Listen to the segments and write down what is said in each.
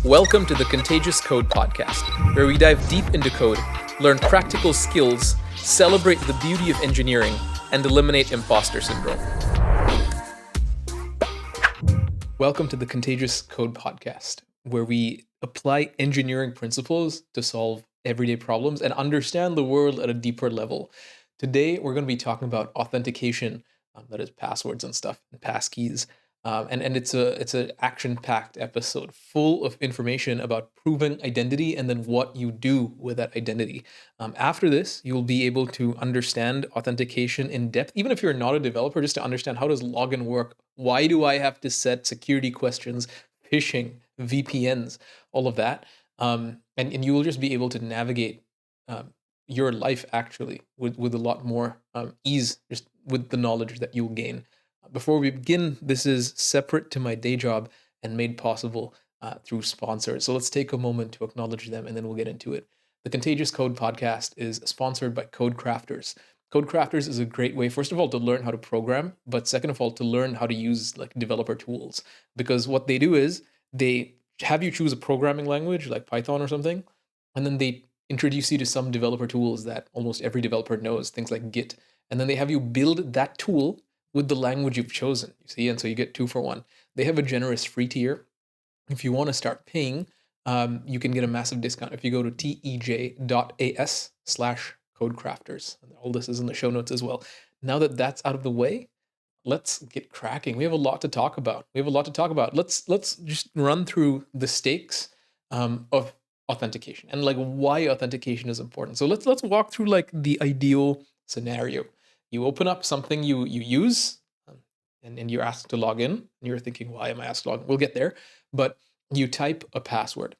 Welcome to the ConTejas Code podcast, where we dive deep into code, learn practical skills, celebrate the beauty of engineering, and eliminate imposter syndrome. Welcome to the ConTejas Code podcast, where we apply engineering principles to solve everyday problems and understand the world at a deeper level. Today, we're going to be talking about authentication, that is passwords and stuff, and passkeys. And it's an action-packed episode full of information about proving identity and then what you do with that identity. After this, you'll be able to understand authentication in depth, even if you're not a developer, just to understand how does login work? Why do I have to set security questions, phishing, VPNs, all of that? And you will just be able to navigate your life actually with a lot more ease, just with the knowledge that you'll gain. Before we begin, this is separate to my day job and made possible through sponsors. So let's take a moment to acknowledge them and then we'll get into it. The ConTejas Code podcast is sponsored by CodeCrafters. CodeCrafters is a great way, first of all, to learn how to program, but second of all, to learn how to use like developer tools. Because what they do is they have you choose a programming language like Python or something, and then they introduce you to some developer tools that almost every developer knows, things like Git. And then they have you build that tool with the language you've chosen, you see, and so you get 2 for 1. They have a generous free tier. If you want to start paying, you can get a massive discount if you go to tej.as/codecrafters. All this is in the show notes as well. Now that that's out of the way, let's get cracking. We have a lot to talk about. Let's just run through the stakes of authentication and like why authentication is important. So let's walk through like the ideal scenario. You open up something you use, and you're asked to log in, and you're thinking, why am I asked to log in? We'll get there. But you type a password,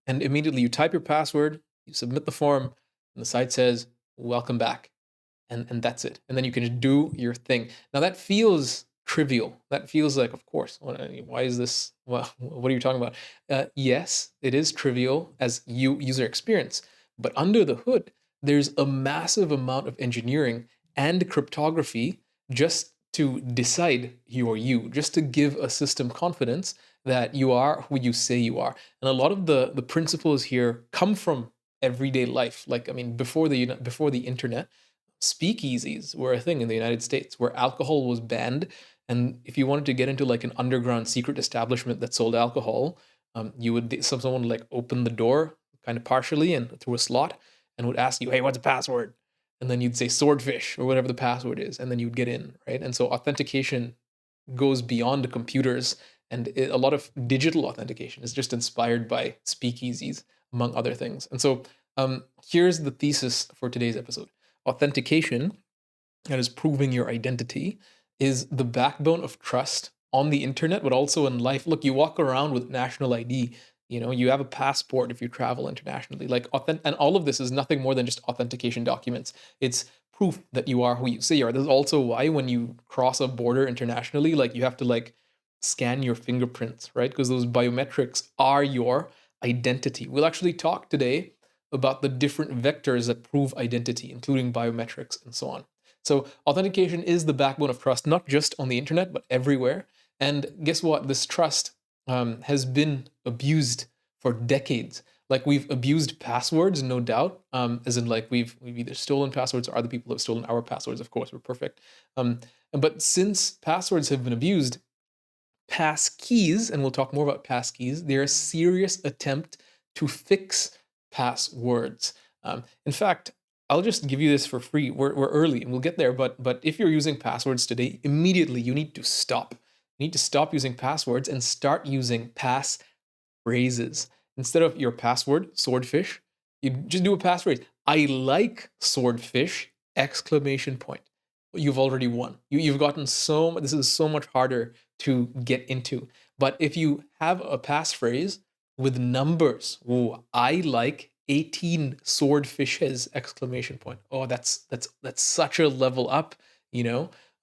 and immediately you type your password, you submit the form, and the site says, welcome back. And that's it. And then you can just do your thing. Now that feels trivial. That feels like, of course, why is this? Well, what are you talking about? Yes, it is trivial as user experience, but under the hood, there's a massive amount of engineering and cryptography just to decide you are you, just to give a system confidence that you are who you say you are. And a lot of the principles here come from everyday life. Like, I mean, before the internet, speak-easies were a thing in the United States where alcohol was banned. And if you wanted to get into like an underground secret establishment that sold alcohol, someone would like open the door kind of partially and through a slot and would ask you, hey, what's the password? And then you'd say swordfish or whatever the password is, and then you'd get in, right? And so authentication goes beyond computers, and a lot of digital authentication is just inspired by speak-easies, among other things. And so here's the thesis for today's episode. Authentication, that is proving your identity, is the backbone of trust on the internet, but also in life. Look, you walk around with national ID. You have a passport if you travel internationally. And all of this is nothing more than just authentication documents. It's proof that you are who you say you are. This is also why when you cross a border internationally, like you have to like scan your fingerprints, right? Because those biometrics are your identity. We'll actually talk today about the different vectors that prove identity, including biometrics and so on. So authentication is the backbone of trust, not just on the internet, but everywhere. And guess what? This trust has been abused for decades. Like we've abused passwords, no doubt, as in like we've either stolen passwords or other people have stolen our passwords. Of course, we're perfect. But since passwords have been abused, passkeys, and we'll talk more about passkeys, they're a serious attempt to fix passwords. In fact, I'll just give you this for free. We're early and we'll get there, but if you're using passwords today, immediately you need to stop. You need to stop using passwords and start using pass phrases. Instead of your password, swordfish, you just do a passphrase. I like swordfish, exclamation point. You've already won. You've gotten this is so much harder to get into. But if you have a passphrase with numbers, I like 18 swordfishes, exclamation point. Oh, that's such a level up,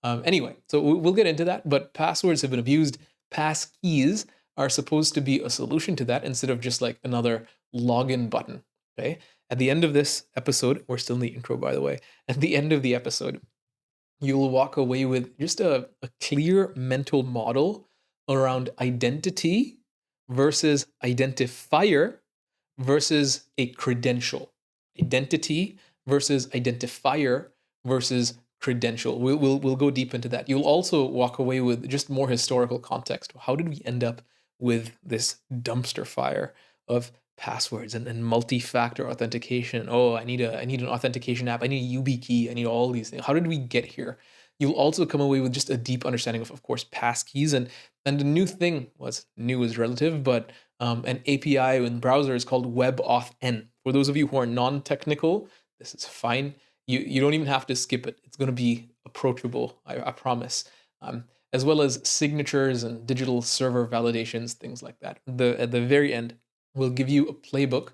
Anyway, so we'll get into that, but passwords have been abused. Passkeys are supposed to be a solution to that instead of just like another login button, okay? At the end of this episode, we're still in the intro, by the way. At the end of the episode, you'll walk away with just a clear mental model around identity versus identifier versus a credential. Identity versus identifier versus credential. We'll go deep into that. You'll also walk away with just more historical context. How did we end up with this dumpster fire of passwords and multi-factor authentication? Oh, I need an authentication app. I need a YubiKey. I need all these things. How did we get here? You'll also come away with just a deep understanding of course, passkeys. And the new thing was, new is relative, but an API in browser is called WebAuthn. For those of you who are non-technical, this is fine. You don't even have to skip it. It's going to be approachable, I promise. As well as signatures and digital server validations, things like that. At the very end, we'll give you a playbook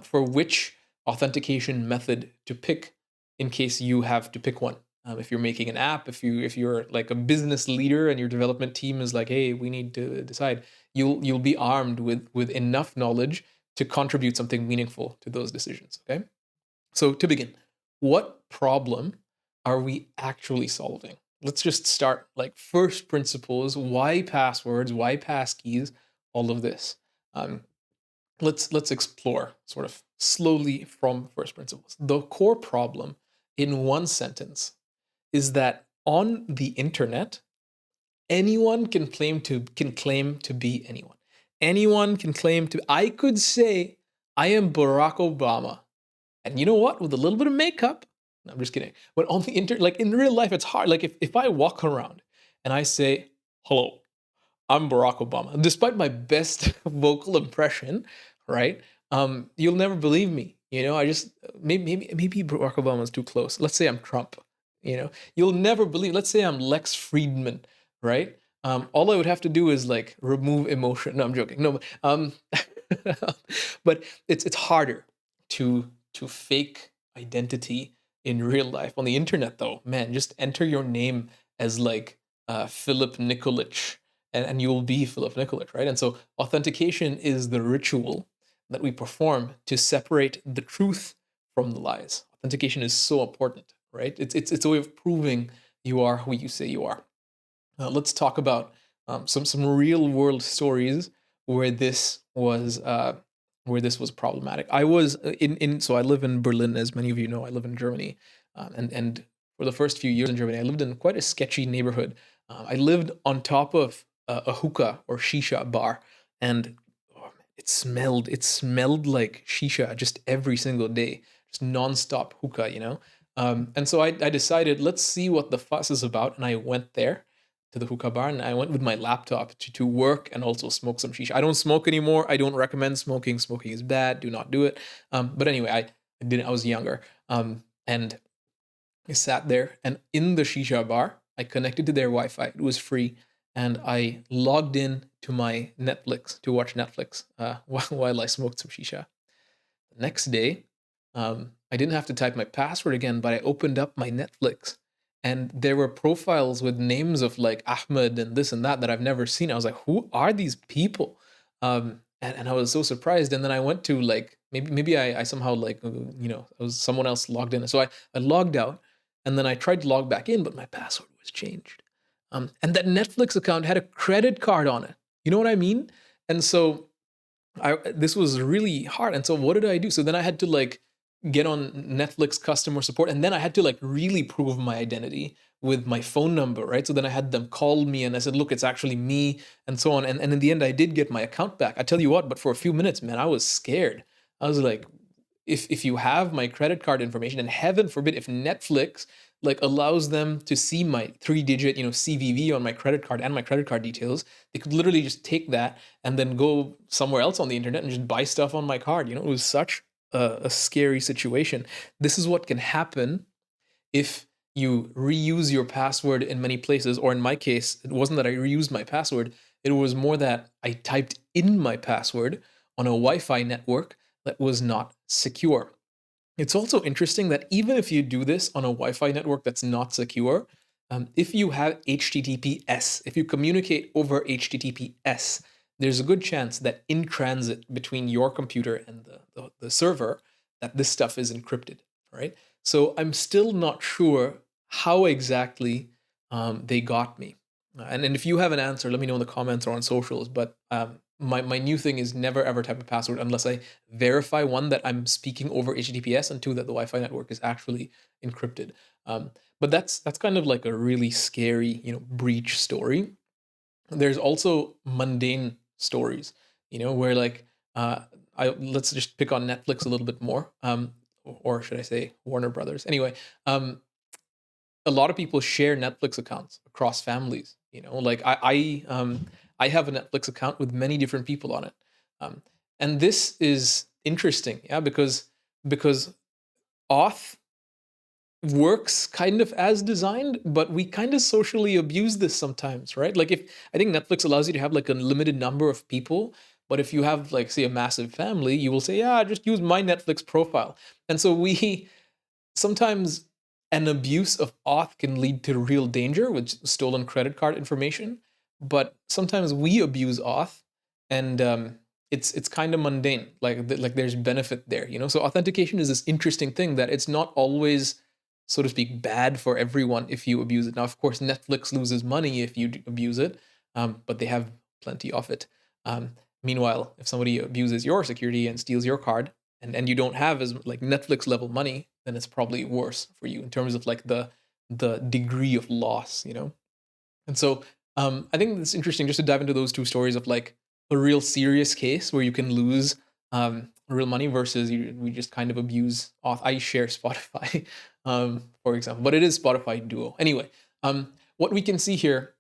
for which authentication method to pick in case you have to pick one. If you're making an app, if you're like a business leader and your development team is like, hey, we need to decide, you'll be armed with enough knowledge to contribute something meaningful to those decisions. Okay, so to begin, what problem are we actually solving? Let's just start like first principles. Why passwords? Why passkeys? All of this. Let's explore sort of slowly from first principles. The core problem, in one sentence, is that on the internet, anyone can claim to be anyone. Anyone can claim to. I could say I am Barack Obama, and you know what? With a little bit of makeup, no, I'm just kidding. But on the internet, like in real life, it's hard. Like if I walk around and I say, "Hello, I'm Barack Obama," despite my best vocal impression, right? You'll never believe me. I just maybe Barack Obama's too close. Let's say I'm Trump. You'll never believe. Let's say I'm Lex Friedman, right? All I would have to do is like remove emotion. No, I'm joking. No, but it's harder to fake identity in real life. On the internet, though, man, just enter your name as like Philip Nikolic, and you'll be Philip Nikolic, right? And so authentication is the ritual that we perform to separate the truth from the lies. Authentication is so important, right? It's a way of proving you are who you say you are. Let's talk about some real world stories where this was problematic. I was in so I live in Berlin, as many of you know. I live in Germany, and for the first few years in Germany, I lived in quite a sketchy neighborhood. I lived on top of a hookah or shisha bar, and oh, man, it smelled like shisha just every single day, just nonstop hookah. And so I decided, let's see what the fuss is about, and I went there to the hookah bar, and I went with my laptop to work and also smoke some shisha. I don't smoke anymore. I don't recommend smoking. Smoking is bad. Do not do it. But anyway, I didn't. I was younger, and I sat there, and in the shisha bar, I connected to their Wi-Fi. It was free, and I logged in to my Netflix to watch Netflix while I smoked some shisha. The next day, I didn't have to type my password again, but I opened up my Netflix, and there were profiles with names of like Ahmed and this and that I've never seen. I was like, who are these people? And I was so surprised. And then I went to like maybe I somehow like I was someone else logged in. So I logged out, and then I tried to log back in, but my password was changed. And that Netflix account had a credit card on it. You know what I mean? And so this was really hard. And so what did I do? So then I had to like get on Netflix customer support, and then I had to like really prove my identity with my phone number, right? So then I had them call me, and I said, look, it's actually me, and so on. And in the end, I did get my account back. I tell you what, but for a few minutes, man, I was scared. I was like, if you have my credit card information, and heaven forbid if Netflix like allows them to see my 3-digit CVV on my credit card and my credit card details, they could literally just take that and then go somewhere else on the internet and just buy stuff on my card. It was such a scary situation. This is what can happen if you reuse your password in many places, or in my case, it wasn't that I reused my password, it was more that I typed in my password on a Wi-Fi network that was not secure. It's also interesting that even if you do this on a Wi-Fi network that's not secure, if you have HTTPS, if you communicate over HTTPS, there's a good chance that in transit between your computer and the server, that this stuff is encrypted, right? So I'm still not sure how exactly they got me. And if you have an answer, let me know in the comments or on socials. But my new thing is never ever type a password unless I verify, one, that I'm speaking over HTTPS, and two, that the Wi-Fi network is actually encrypted. Um, but that's kind of like a really scary, breach story. There's also mundane stories, where like let's just pick on Netflix a little bit more, or should I say Warner Brothers? Anyway, a lot of people share Netflix accounts across families. Like I have a Netflix account with many different people on it, um, and this is interesting, yeah, because Auth works kind of as designed, but we kind of socially abuse this sometimes, right? Like, if I think Netflix allows you to have like a limited number of people, but if you have, like, say, a massive family, you will say, yeah, just use my Netflix profile. And so we sometimes, an abuse of Auth can lead to real danger with stolen credit card information, but sometimes we abuse Auth, and it's kind of mundane. Like there's benefit there, So authentication is this interesting thing that it's not always, so to speak, bad for everyone if you abuse it. Now, of course, Netflix loses money if you abuse it, but they have plenty of it. Meanwhile, if somebody abuses your security and steals your card, and you don't have as like Netflix level money, then it's probably worse for you in terms of like the degree of loss. And so I think it's interesting just to dive into those two stories of like a real serious case where you can lose real money versus we just kind of abuse Auth. I share Spotify, for example, but it is Spotify Duo. Anyway, what we can see here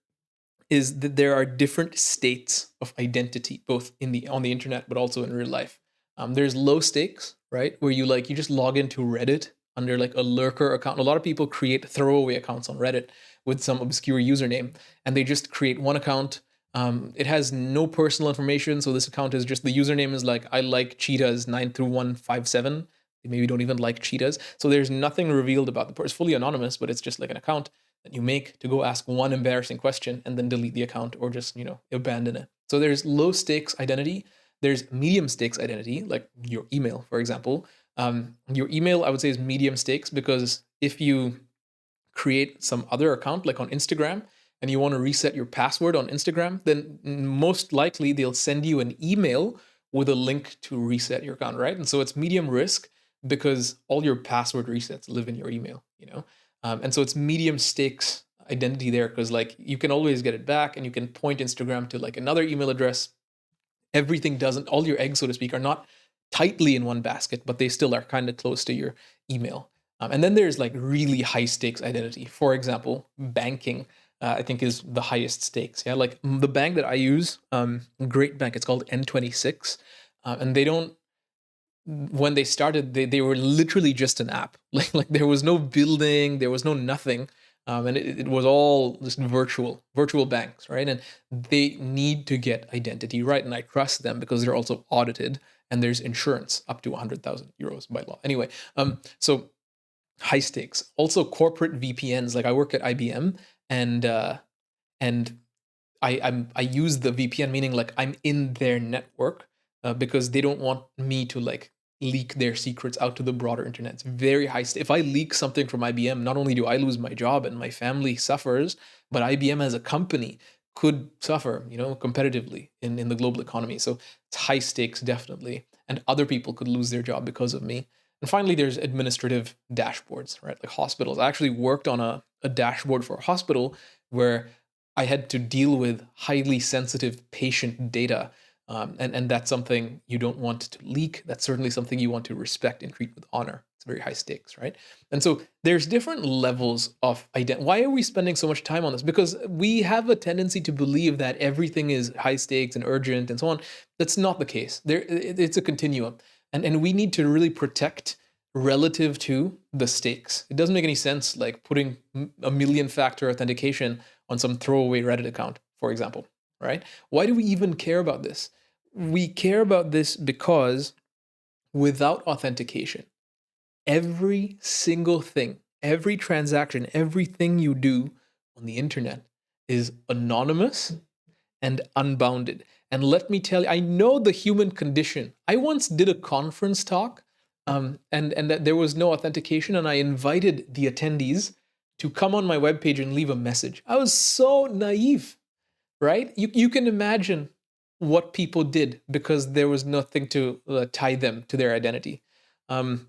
is that there are different states of identity, both on the internet, but also in real life. There's low stakes, right, where you just log into Reddit under like a lurker account. A lot of people create throwaway accounts on Reddit with some obscure username, and they just create one account. It has no personal information, so this account is just, the username is like, I like cheetahs 9 through 157. They maybe don't even like cheetahs, so there's nothing revealed about the person. It's fully anonymous, but it's just like an account that you make to go ask one embarrassing question and then delete the account, or just abandon it. So there's low stakes identity. There's medium stakes identity, like your email, for example. Your email, I would say, is medium stakes, because if you create some other account like on Instagram and you want to reset your password on Instagram, then most likely they'll send you an email with a link to reset your account, right? And so it's medium risk because all your password resets live in your email. And so it's medium stakes identity there, because like you can always get it back, and you can point Instagram to like another email address. Everything doesn't, all your eggs, so to speak, are not tightly in one basket, but they still are kind of close to your email. And then there's like really high stakes identity. For example, banking, I think, is the highest stakes. Yeah, like the bank that I use, great bank, it's called N26, and they don't. When they started, they were literally just an app. Like there was no building, there was no nothing, and it was all just virtual banks, right? And they need to get identity right, and I trust them because they're also audited, and there's insurance up to 100,000 euros by law. Anyway, so high stakes. Also, corporate VPNs. Like I work at IBM, and I use the VPN, meaning like I'm in their network, because they don't want me to like leak their secrets out to the broader internet. It's very high. If I leak something from IBM, not only do I lose my job and my family suffers, but IBM as a company could suffer, competitively in the global economy. So it's high stakes, definitely. And other people could lose their job because of me. And finally, there's administrative dashboards, right? Like hospitals. I actually worked on a dashboard for a hospital where I had to deal with highly sensitive patient data. And that's something you don't want to leak. That's certainly something you want to respect and treat with honor. It's very high stakes, right? And so there's different levels of identity. Why are we spending so much time on this? Because we have a tendency to believe that everything is high stakes and urgent and so on. That's not the case. It's a continuum. And we need to really protect relative to the stakes. It doesn't make any sense like putting a million factor authentication on some throwaway Reddit account, for example, right? Why do we even care about this? We care about this because without authentication, every single thing, every transaction, everything you do on the internet is anonymous and unbounded. And let me tell you, I know the human condition. I once did a conference talk, and that there was no authentication, and I invited the attendees to come on my webpage and leave a message. I was so naive, right? You can imagine what people did because there was nothing to tie them to their identity. Um,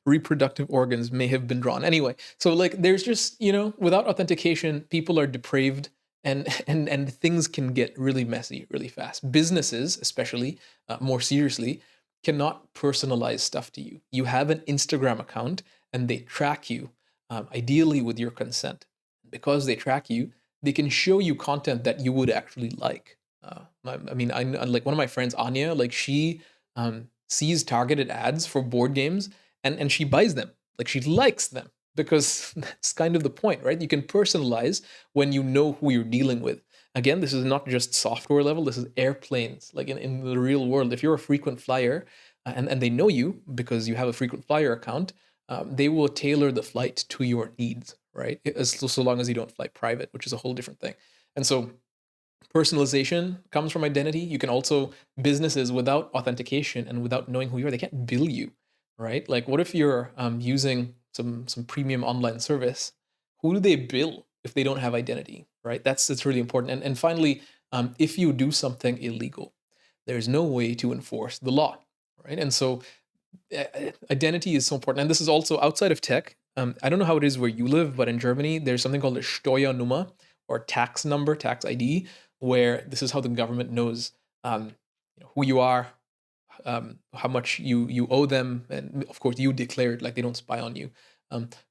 Reproductive organs may have been drawn. Anyway, so like there's just, without authentication, people are depraved and and things can get really messy really fast. Businesses, especially more seriously, cannot personalize stuff to you. You have an Instagram account and they track you, ideally with your consent. Because they track you, they can show you content that you would actually like. I like one of my friends, Anya, like she sees targeted ads for board games and she buys them. Like she likes them because that's kind of the point, right? You can personalize when you know who you're dealing with. Again, this is not just software level, this is airplanes. Like in the real world, if you're a frequent flyer and they know you because you have a frequent flyer account, they will tailor the flight to your needs, right? So long as you don't fly private, which is a whole different thing. And so personalization comes from identity. You can also, businesses without authentication and without knowing who you are, they can't bill you, right? Like, what if you're using some premium online service? Who do they bill if they don't have identity, right? That's really important. And finally, if you do something illegal, there's no way to enforce the law, right? And so identity is so important. And this is also outside of tech. I don't know how it is where you live, but in Germany, there's something called a Steuernummer or tax number, tax ID, where this is how the government knows who you are, how much you owe them, and of course you declared, like they don't spy on you.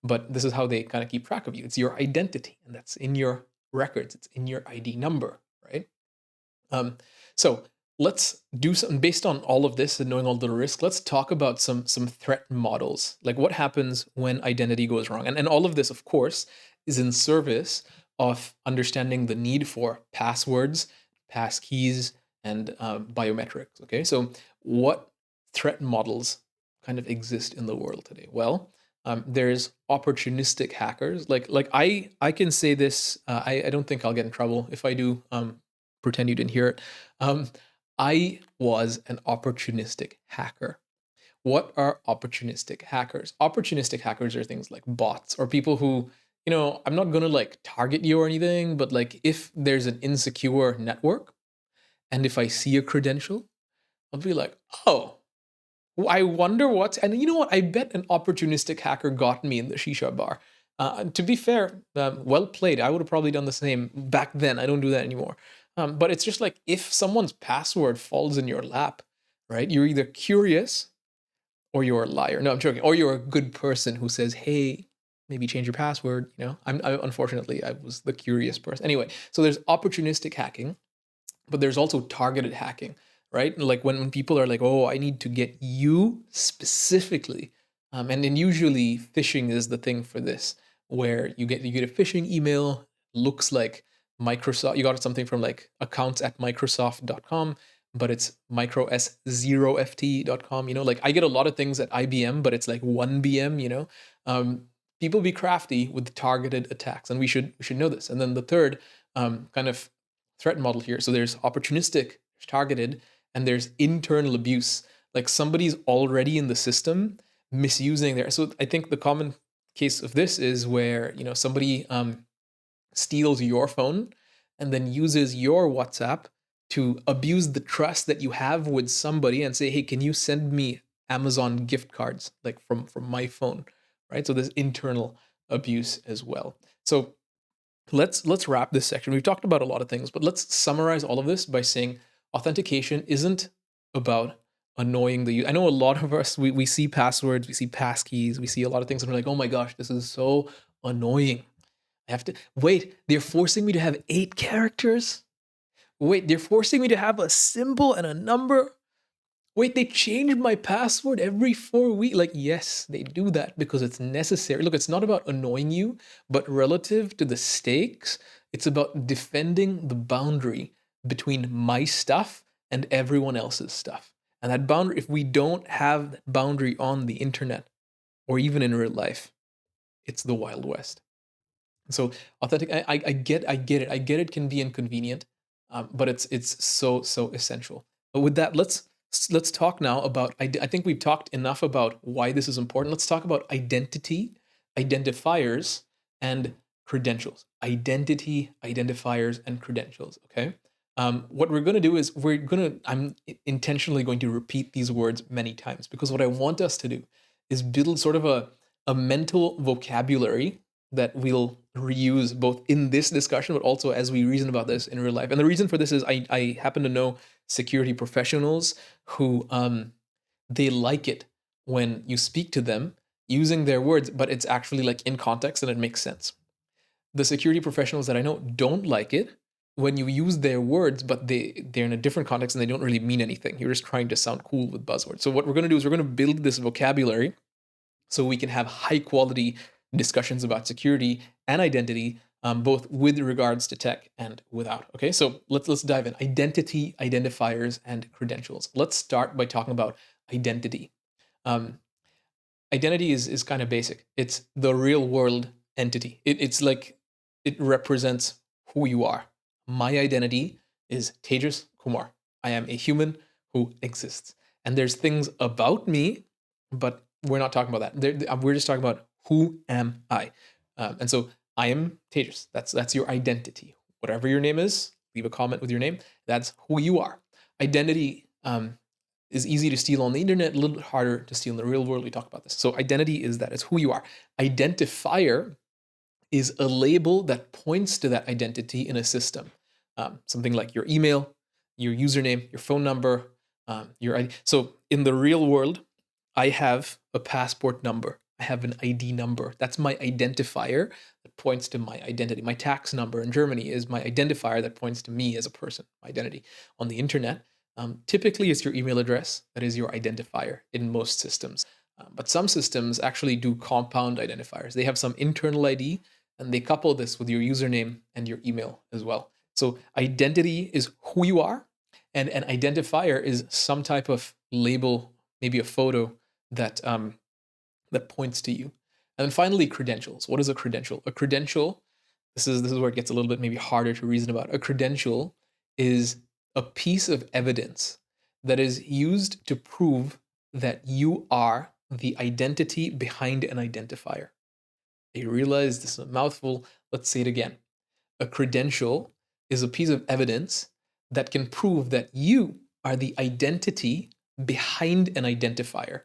But this is how they kind of keep track of you. It's your identity, and that's in your records. It's in your ID number, right? So let's do something based on all of this and knowing all the risks. Let's talk about some threat models, like what happens when identity goes wrong. And all of this, of course, is in service of understanding the need for passwords, passkeys, and biometrics. Okay, so what threat models kind of exist in the world today? Well, there's opportunistic hackers. Like I can say this. I don't think I'll get in trouble if I do. Pretend you didn't hear it. Um, I was an opportunistic hacker. What are opportunistic hackers? Opportunistic hackers are things like bots or people who, I'm not gonna like target you or anything, but like if there's an insecure network and if I see a credential, I'll be like, oh, I wonder what, and you know what? I bet an opportunistic hacker got me in the shisha bar. To be fair, well played. I would have probably done the same back then. I don't do that anymore. But it's just like if someone's password falls in your lap, right? You're either curious or you're a liar. No, I'm joking. Or you're a good person who says, "Hey, maybe change your password." Unfortunately I was the curious person. Anyway, so there's opportunistic hacking, but there's also targeted hacking, right? Like when people are like, oh, I need to get you specifically. And then usually phishing is the thing for this, where you get a phishing email, looks like Microsoft, you got something from like accounts at Microsoft.com, but it's micro s0ft.com, like I get a lot of things at IBM, but it's like 1BM. People be crafty with targeted attacks, and we should know this. And then the third kind of threat model here. So there's opportunistic, there's targeted, and there's internal abuse. Like somebody's already in the system misusing their. So I think the common case of this is where somebody steals your phone and then uses your WhatsApp to abuse the trust that you have with somebody and say, hey, can you send me Amazon gift cards like from my phone, right? So there's internal abuse as well. So let's wrap this section. We've talked about a lot of things, but let's summarize all of this by saying authentication isn't about annoying the user. I know a lot of us, we see passwords, we see passkeys, we see a lot of things, and we're like, oh my gosh, this is so annoying. I have to wait, they're forcing me to have 8 characters? Wait, they're forcing me to have a symbol and a number? Wait, they change my password every 4 weeks? Like, yes, they do that because it's necessary. Look, it's not about annoying you, but relative to the stakes, it's about defending the boundary between my stuff and everyone else's stuff. And that boundary, if we don't have that boundary on the internet or even in real life, it's the Wild West. So authentic, I get it. I get it can be inconvenient, but it's so essential. But with that, let's talk now about. I think we've talked enough about why this is important. Let's talk about identity, identifiers, and credentials. Identity, identifiers, and credentials. Okay. What we're going to do is I'm intentionally going to repeat these words many times, because what I want us to do is build sort of a mental vocabulary that we'll reuse both in this discussion, but also as we reason about this in real life. And the reason for this is I happen to know security professionals who they like it when you speak to them using their words, but it's actually like in context and it makes sense. The security professionals that I know don't like it when you use their words, but they're in a different context and they don't really mean anything. You're just trying to sound cool with buzzwords. So what we're going to do is we're going to build this vocabulary so we can have high quality discussions about security and identity, both with regards to tech and without. Okay, so let's dive in. Identity, identifiers, and credentials. Let's start by talking about identity. Um, Identity is kind of basic. It's the real world entity. It's like it represents who you are. My identity is Tejas Kumar. I am a human who exists. And there's things about me, but we're not talking about that. We're just talking about who am I. And so I am Tejas. That's your identity. Whatever your name is, leave a comment with your name. That's who you are. Identity is easy to steal on the internet, a little bit harder to steal in the real world. We talk about this. So identity is that, it's who you are. Identifier is a label that points to that identity in a system. Something like your email, your username, your phone number, your ID. So in the real world, I have a passport number. I have an ID number. That's my identifier that points to my identity. My tax number in Germany is my identifier that points to me as a person, my identity. On the internet, typically it's your email address that is your identifier in most systems. But some systems actually do compound identifiers. They have some internal ID and they couple this with your username and your email as well. So identity is who you are, and an identifier is some type of label, maybe a photo that that points to you. And then finally, credentials. What is a credential? A credential, this is where it gets a little bit maybe harder to reason about. A credential is a piece of evidence that is used to prove that you are the identity behind an identifier. You realize this is a mouthful. Let's say it again. A credential is a piece of evidence that can prove that you are the identity behind an identifier.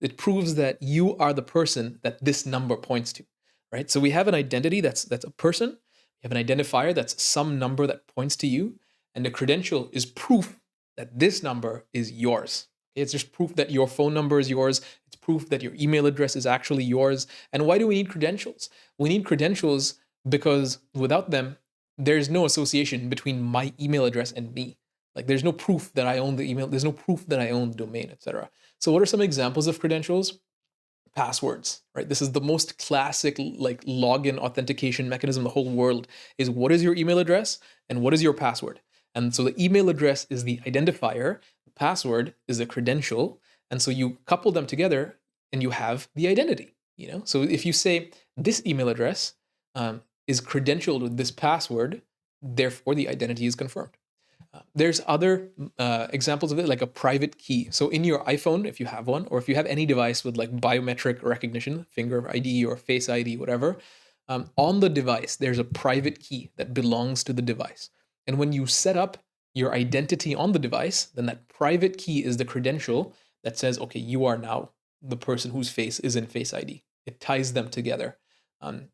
It proves that you are the person that this number points to, right? So we have an identity that's a person. We have an identifier that's some number that points to you, and the credential is proof that this number is yours. It's just proof that your phone number is yours. It's proof that your email address is actually yours. And why do we need credentials? We need credentials because without them, there's no association between my email address and me. Like there's no proof that I own the email. There's no proof that I own the domain, etc. So what are some examples of credentials? Passwords, right? This is the most classic like login authentication mechanism in the whole world, is what is your email address and what is your password. And so the email address is the identifier, the password is the credential. And so you couple them together and you have the identity, you know? So if you say this email address is credentialed with this password, therefore the identity is confirmed. There's other examples of it, like a private key. So in your iPhone, if you have one, or if you have any device with like biometric recognition, finger ID or face ID, whatever, on the device, there's a private key that belongs to the device. And when you set up your identity on the device, then that private key is the credential that says, okay, you are now the person whose face is in Face ID. It ties them together.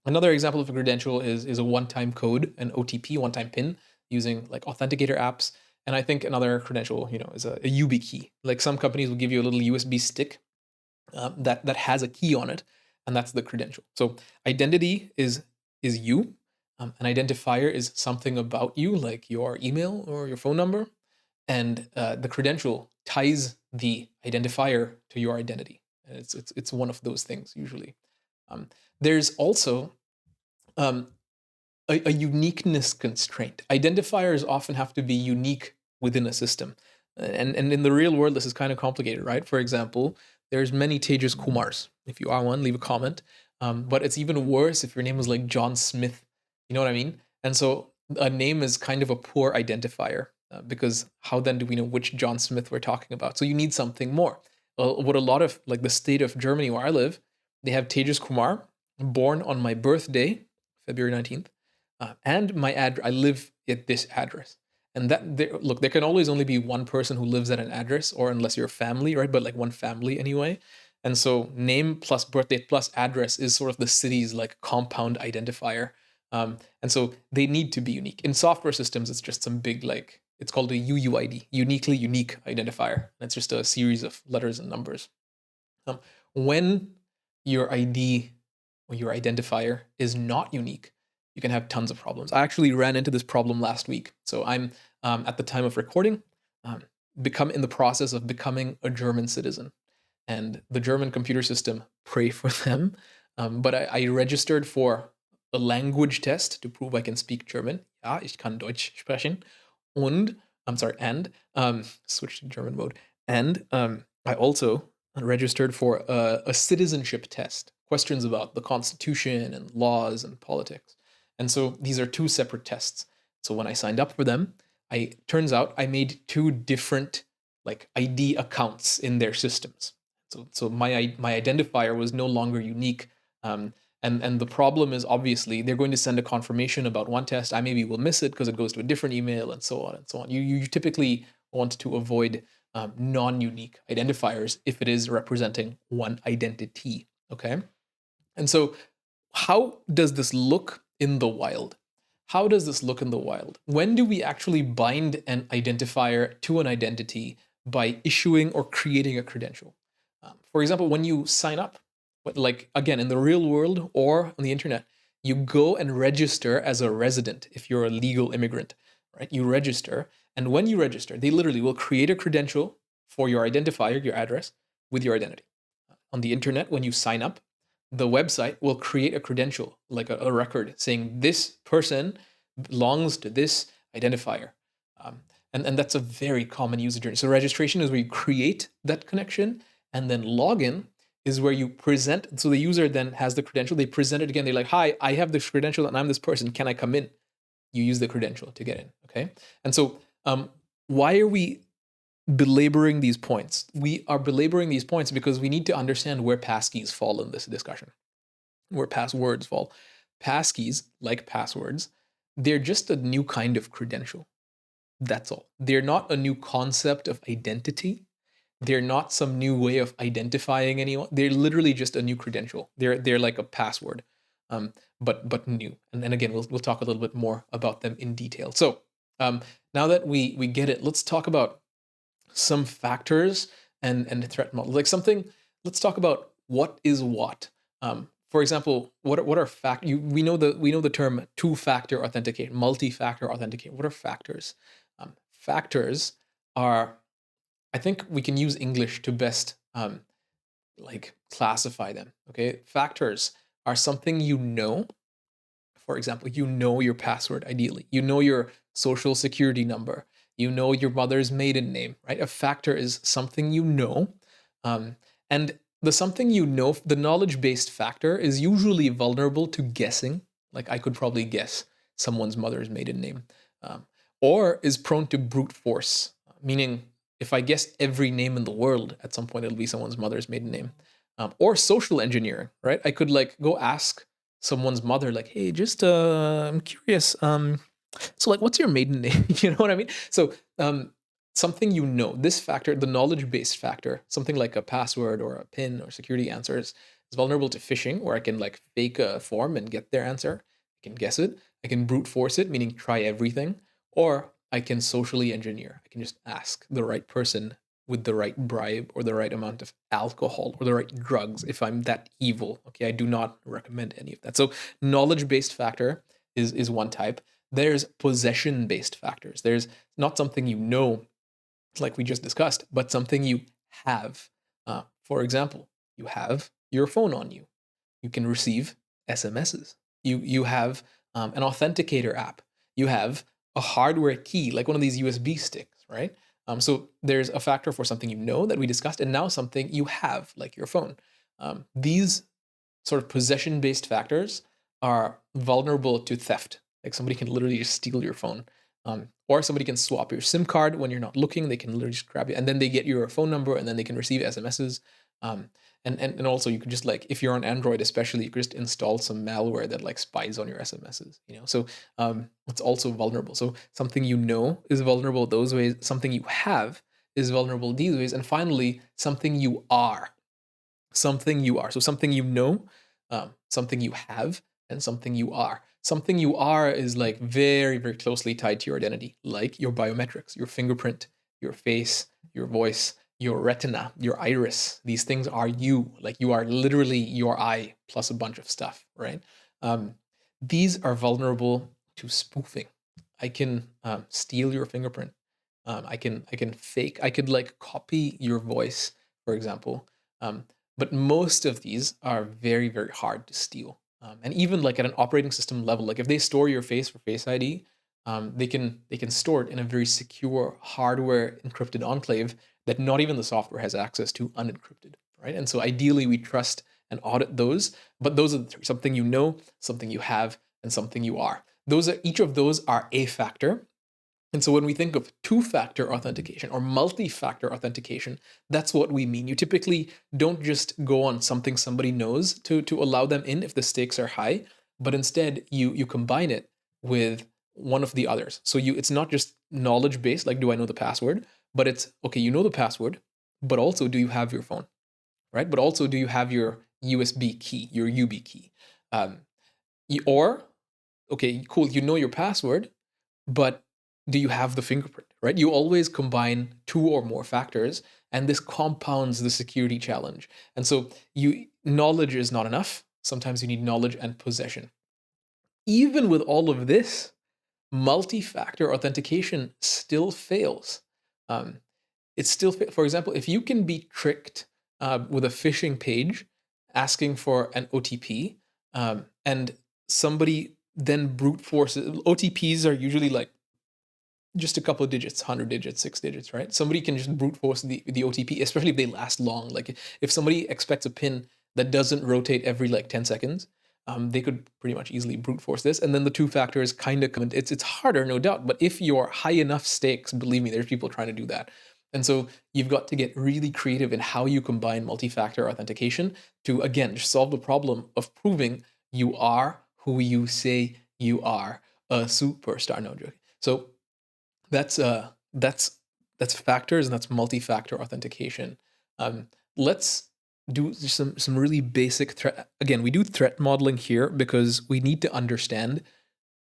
Another example of a credential is a one-time code, an OTP, one-time PIN, using like authenticator apps. And I think another credential, you know, is a YubiKey. Like some companies will give you a little USB stick that has a key on it, and that's the credential. So identity is you. An identifier is something about you, like your email or your phone number, and the credential ties the identifier to your identity. And it's one of those things usually. There's also a uniqueness constraint. Identifiers often have to be unique within a system. And in the real world, this is kind of complicated, right? For example, there's many Tejas Kumars. If you are one, leave a comment. But it's even worse if your name was like John Smith. You know what I mean? And so a name is kind of a poor identifier because how then do we know which John Smith we're talking about? So you need something more. What a lot of, like the state of Germany where I live, they have Tejas Kumar, born on my birthday, February 19th. And my address, I live at this address. And look, there can always only be one person who lives at an address, or unless you're a family, right? But like one family anyway. And so name plus birth date plus address is sort of the city's like compound identifier. And so they need to be unique. In software systems, it's just some big, like, it's called a UUID, uniquely unique identifier. And it's just a series of letters and numbers. When your ID or your identifier is not unique, you can have tons of problems. I actually ran into this problem last week. So I'm, at the time of recording, in the process of becoming a German citizen. And the German computer system, pray for them. But I registered for a language test to prove I can speak German. Ja, ich kann Deutsch sprechen. And switch to German mode. And I also registered for a citizenship test, questions about the Constitution and laws and politics. And so these are two separate tests. So when I signed up for them, turns out I made two different like ID accounts in their systems. So my identifier was no longer unique. And the problem is, obviously they're going to send a confirmation about one test. I maybe will miss it because it goes to a different email, and so on and so on. You typically want to avoid non-unique identifiers if it is representing one identity. Okay. And so how does this look in the wild? How does this look in the wild? When do we actually bind an identifier to an identity by issuing or creating a credential? For example, when you sign up, like again, in the real world or on the internet, you go and register as a resident if you're a legal immigrant, right? You register, and when you register, they literally will create a credential for your identifier, your address, with your identity. On the internet, when you sign up, the website will create a credential, like a record saying this person belongs to this identifier. And that's a very common user journey. So registration is where you create that connection, and then login is where you present. So the user then has the credential. They present it again. They're like, hi, I have this credential and I'm this person. Can I come in? You use the credential to get in. Okay. And so why are we belaboring these points? We are belaboring these points because we need to understand where passkeys fall in this discussion, where passwords fall. Passkeys, like passwords, they're just a new kind of credential. That's all. They're not a new concept of identity. They're not some new way of identifying anyone. They're literally just a new credential. They're like a password, but new. And then again, we'll talk a little bit more about them in detail. So now that we get it, let's talk about some factors and threat model. Like something. Let's talk about what is what. For example, what are we know the term two-factor authentication, multi-factor authentication. What are factors? Factors are, I think we can use English to best like classify them. Okay, factors are something you know. For example, you know your password ideally. You know your social security number. You know your mother's maiden name, right? A factor is something you know. And the something you know, the knowledge-based factor is usually vulnerable to guessing. Like I could probably guess someone's mother's maiden name. Or is prone to brute force, meaning if I guess every name in the world, at some point it'll be someone's mother's maiden name. Or social engineering, right? I could like go ask someone's mother, like, hey, just I'm curious. So like, what's your maiden name? You know what I mean? So something you know, this factor, the knowledge-based factor, something like a password or a PIN or security answers, is vulnerable to phishing, where I can like fake a form and get their answer. I can guess it. I can brute force it, meaning try everything. Or I can socially engineer. I can just ask the right person with the right bribe or the right amount of alcohol or the right drugs if I'm that evil. Okay, I do not recommend any of that. So knowledge-based factor is one type. There's possession-based factors. There's not something you know, like we just discussed, but something you have. For example, you have your phone on you. You can receive SMSs. You have an authenticator app. You have a hardware key, like one of these USB sticks, right? So there's a factor for something you know that we discussed, and now something you have, like your phone. These sort of possession-based factors are vulnerable to theft. Like somebody can literally just steal your phone. Or somebody can swap your SIM card when you're not looking. They can literally just grab it, and then they get your phone number, and then they can receive SMSs. And also you could just like, if you're on Android especially, you could just install some malware that like spies on your SMSs, so it's also vulnerable. So something you know is vulnerable those ways, something you have is vulnerable these ways, and finally something you are. So something you know, something you have, and something you are. Something you are is like very, very closely tied to your identity, like your biometrics, your fingerprint, your face, your voice, your retina, your iris. These things are you. Like you are literally your eye plus a bunch of stuff, right? Um, these are vulnerable to spoofing. I can steal your fingerprint. I can fake. I could like copy your voice, for example. Um, but most of these are very, very hard to steal. And even like at an operating system level, like if they store your face for Face ID, they can store it in a very secure hardware encrypted enclave that not even the software has access to unencrypted, right? And so ideally we trust and audit those, but those are the three: something you know, something you have, and something you are. Each of those are a factor. And so when we think of two-factor authentication or multi-factor authentication, that's what we mean. You typically don't just go on something somebody knows to allow them in if the stakes are high, but instead you combine it with one of the others. So it's not just knowledge based, like do I know the password, but it's okay, you know the password, but also do you have your phone, right? But also do you have your USB key, your UB key? Um, or okay, cool, you know your password, but do you have the fingerprint, right? You always combine two or more factors, and this compounds the security challenge. And so knowledge is not enough. Sometimes you need knowledge and possession. Even with all of this, multi-factor authentication still fails. Um, for example, if you can be tricked with a phishing page asking for an OTP, and somebody then brute forces, OTPs are usually like just a couple of digits, 100 digits, 6 digits, right? Somebody can just brute force the OTP, especially if they last long. Like if somebody expects a pin that doesn't rotate every like 10 seconds, they could pretty much easily brute force this. And then the two factors kind of come. It's harder, no doubt. But if you're high enough stakes, believe me, there's people trying to do that. And so you've got to get really creative in how you combine multi-factor authentication to, again, just solve the problem of proving you are who you say you are, a superstar. No joking. So that's that's factors, and that's multi-factor authentication. Let's do some really basic threat. Again, we do threat modeling here because we need to understand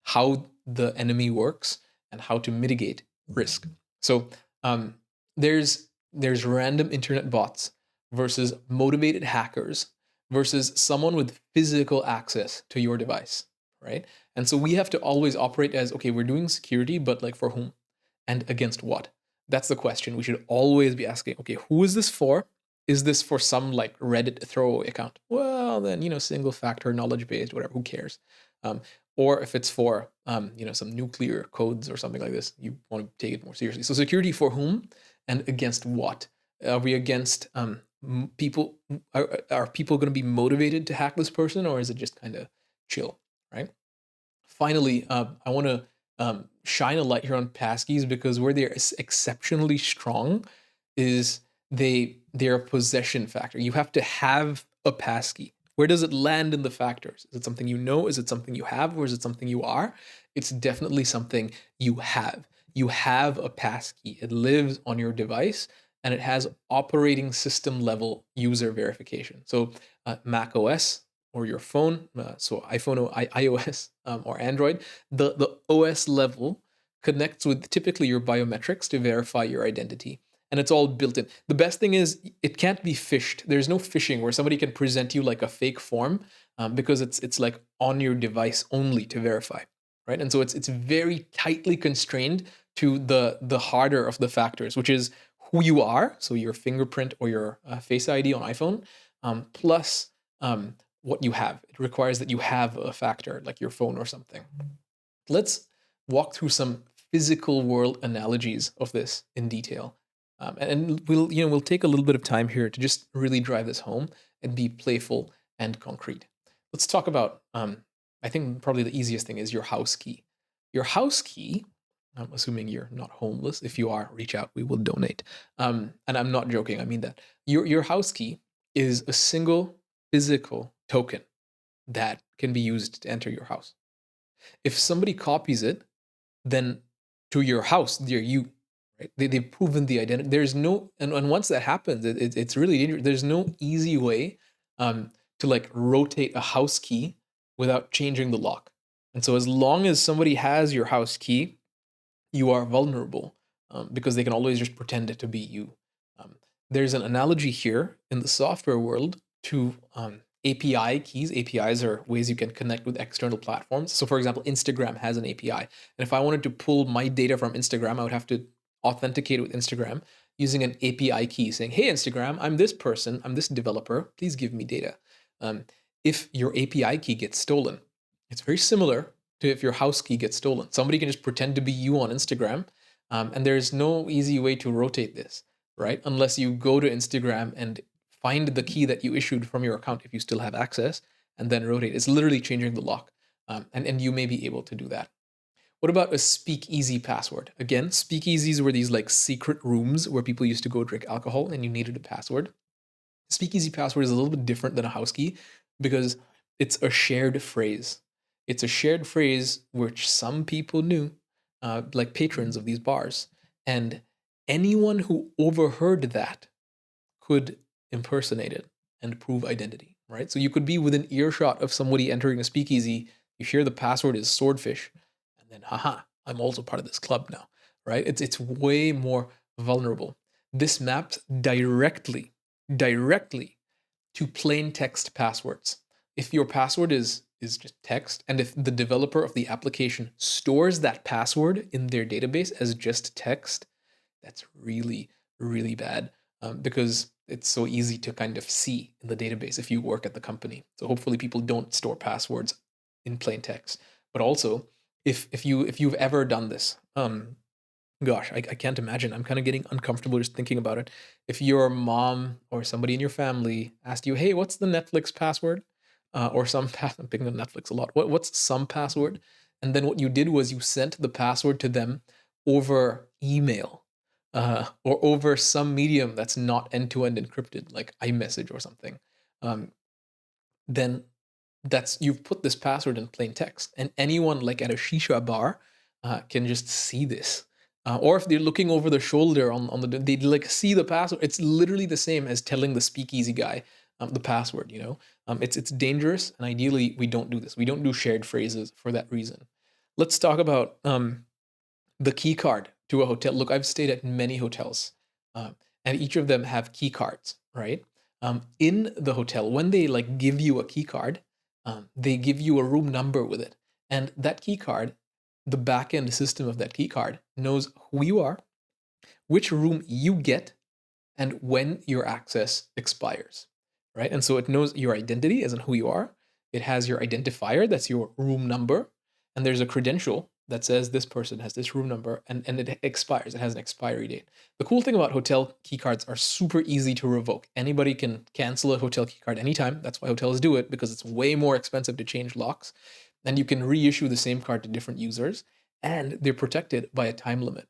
how the enemy works and how to mitigate risk. So um, there's random internet bots versus motivated hackers versus someone with physical access to your device, right? And so we have to always operate as, okay, we're doing security, but like for whom and against what? That's the question we should always be asking. Okay, who is this for? Is this for some like Reddit throwaway account? Well, then, single factor, knowledge based, whatever, who cares? Or if it's for, some nuclear codes or something like this, you want to take it more seriously. So security for whom and against what? Are we against people? Are people going to be motivated to hack this person, or is it just kind of chill, right? Finally, I want to shine a light here on Passkeys because where they're exceptionally strong is they're a possession factor. You have to have a passkey. Where does it land in the factors? Is it something you know? Is it something you have? Or is it something you are? It's definitely something you have. You have a passkey. It lives on your device and it has operating system level user verification. So Mac OS or your phone, so iPhone or iOS or Android, the OS level connects with typically your biometrics to verify your identity. And it's all built in. The best thing is it can't be phished. There's no phishing where somebody can present you like a fake form because it's like on your device only to verify, right? And so it's very tightly constrained to the harder of the factors, which is who you are, so your fingerprint or your Face ID on iPhone, plus what you have. It requires that you have a factor like your phone or something. Let's walk through some physical world analogies of this in detail. And we'll take a little bit of time here to just really drive this home and be playful and concrete. Let's talk about, I think probably the easiest thing is your house key. Your house key, I'm assuming you're not homeless. If you are, reach out, we will donate. And I'm not joking, I mean that. Your house key is a single physical token that can be used to enter your house. If somebody copies it, then to your house, they're you, right? They've proven the identity. There's no, and once that happens, it's really dangerous. There's no easy way to like rotate a house key without changing the lock. And so as long as somebody has your house key, you are vulnerable because they can always just pretend it to be you. Um, there's an analogy here in the software world to API keys. APIs are ways you can connect with external platforms. So, for example, Instagram has an API. And if I wanted to pull my data from Instagram, I would have to authenticate with Instagram using an API key saying, hey, Instagram, I'm this person, I'm this developer, please give me data. If your API key gets stolen, it's very similar to if your house key gets stolen. Somebody can just pretend to be you on Instagram, and there's no easy way to rotate this, right? Unless you go to Instagram and find the key that you issued from your account if you still have access, and then rotate. It's literally changing the lock, and you may be able to do that. What about a speakeasy password? Again, speakeasies were these like secret rooms where people used to go drink alcohol and you needed a password. Speakeasy password is a little bit different than a house key because it's a shared phrase. It's a shared phrase which some people knew, like patrons of these bars. And anyone who overheard that could impersonate it and prove identity, right? So you could be within earshot of somebody entering a speakeasy. You hear the password is swordfish, and then, haha, I'm also part of this club now, right? It's way more vulnerable. This maps directly to plain text passwords. If your password is just text, and if the developer of the application stores that password in their database as just text, that's really, really bad because it's so easy to kind of see in the database if you work at the company. So hopefully people don't store passwords in plain text. But also, if you've ever done this, gosh, I can't imagine. I'm kind of getting uncomfortable just thinking about it. If your mom or somebody in your family asked you, "Hey, what's the Netflix password?" Or some I'm picking on Netflix a lot. What's some password? And then what you did was you sent the password to them over email or over some medium that's not end-to-end encrypted, like iMessage or something. Um, then that's you've put this password in plain text, and anyone like at a shisha bar can just see this. Or if they're looking over the shoulder on the, they like see the password. It's literally the same as telling the speakeasy guy the password. It's dangerous, and ideally we don't do this. We don't do shared phrases for that reason. Let's talk about the key card to a hotel. Look, I've stayed at many hotels, and each of them have key cards, right? In the hotel, when they like give you a key card, they give you a room number with it, and that key card, the back end system of that key card knows who you are, which room you get, and when your access expires, right? And so it knows your identity as in who you are. It has your identifier, that's your room number, and there's a credential that says this person has this room number, and it expires. It has an expiry date. The cool thing about hotel keycards are super easy to revoke. Anybody can cancel a hotel keycard anytime. That's why hotels do it, because it's way more expensive to change locks. And you can reissue the same card to different users, and they're protected by a time limit.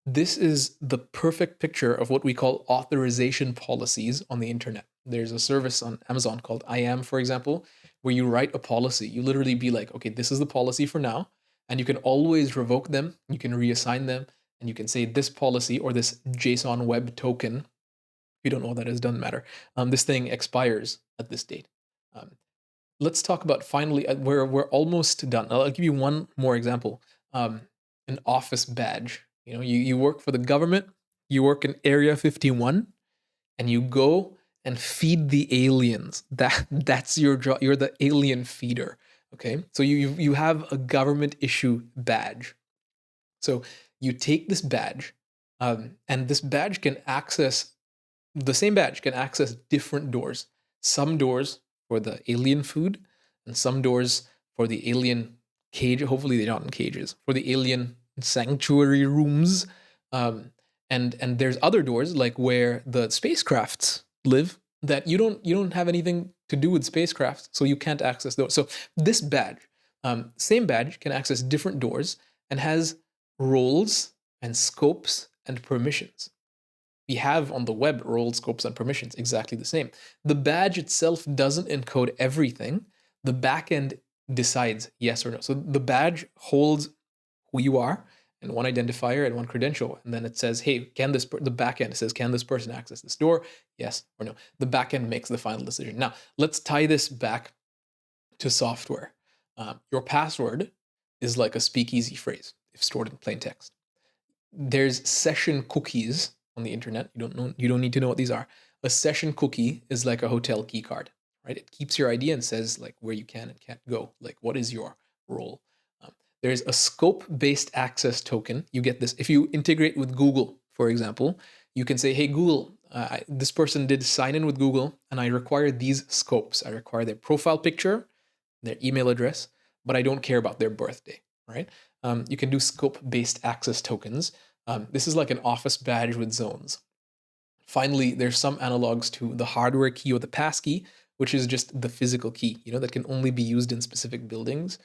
This is the perfect picture of what we call authorization policies on the internet. There's a service on Amazon called I Am, for example, where you write a policy. You literally be like, okay, this is the policy for now, and you can always revoke them. You can reassign them, and you can say this policy or this JSON web token. If you don't know what that is, doesn't matter. This thing expires at this date. Um, let's talk about finally, we're almost done. I'll give you one more example. An office badge. You work for the government, you work in Area 51, and you go and feed the aliens. That's your job. You're the alien feeder. Okay, so you have a government issue badge. So you take this badge, and this badge can access the same badge can access different doors. Some doors for the alien food, and some doors for the alien cage. Hopefully, they're not in cages. For the alien sanctuary rooms, and there's other doors like where the spacecrafts live that you don't have anything to do with spacecrafts, so you can't access those. So this badge, same badge, can access different doors and has roles and scopes and permissions. we have on the web roles, scopes, and permissions, exactly the same. The badge itself doesn't encode everything. The backend decides yes or no. So the badge holds who you are and one identifier and one credential, and then it says, hey, can this the backend says, can this person access this door? Yes or no. The backend makes the final decision. Now let's tie this back to software. Your password is like a speakeasy phrase if stored in plain text. There's session cookies on the internet. You don't need to know what these are. A session cookie is like a hotel key card, right? It keeps your ID and says like where you can and can't go, like what is your role. There's a scope-based access token. You get this if you integrate with Google, for example. You can say, hey Google, this person did sign in with Google, and I require these scopes. I require their profile picture, their email address, but I don't care about their birthday, right? You can do scope-based access tokens. This is like an office badge with zones. Finally, there's some analogs to the hardware key or the passkey, which is just the physical key, that can only be used in specific buildings,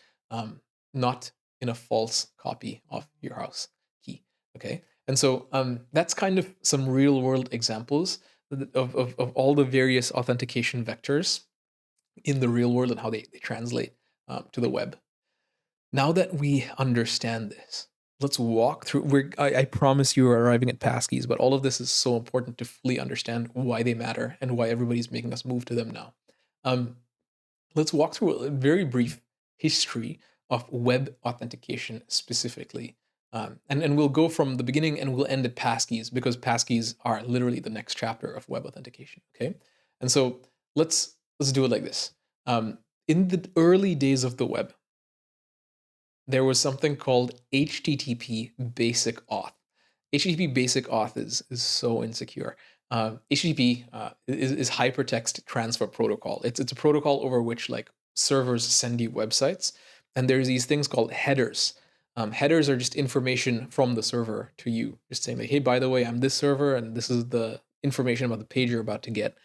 not in a false copy of your house key. Okay, and so that's kind of some real-world examples of all the various authentication vectors in the real world and how they translate to the web. Now that we understand this, let's walk through. I promise you are arriving at Passkeys, but all of this is so important to fully understand why they matter and why everybody's making us move to them now. Let's walk through a very brief history of web authentication specifically. And we'll go from the beginning and we'll end at Passkeys because Passkeys are literally the next chapter of web authentication. Okay, and so let's do it like this. In the early days of the web, there was something called HTTP basic auth. HTTP basic auth is so insecure. HTTP is hypertext transfer protocol. It's a protocol over which like servers send you websites, and there's these things called headers. Headers are just information from the server to you, just saying like, hey, by the way, I'm this server, and this is the information about the page you're about to get.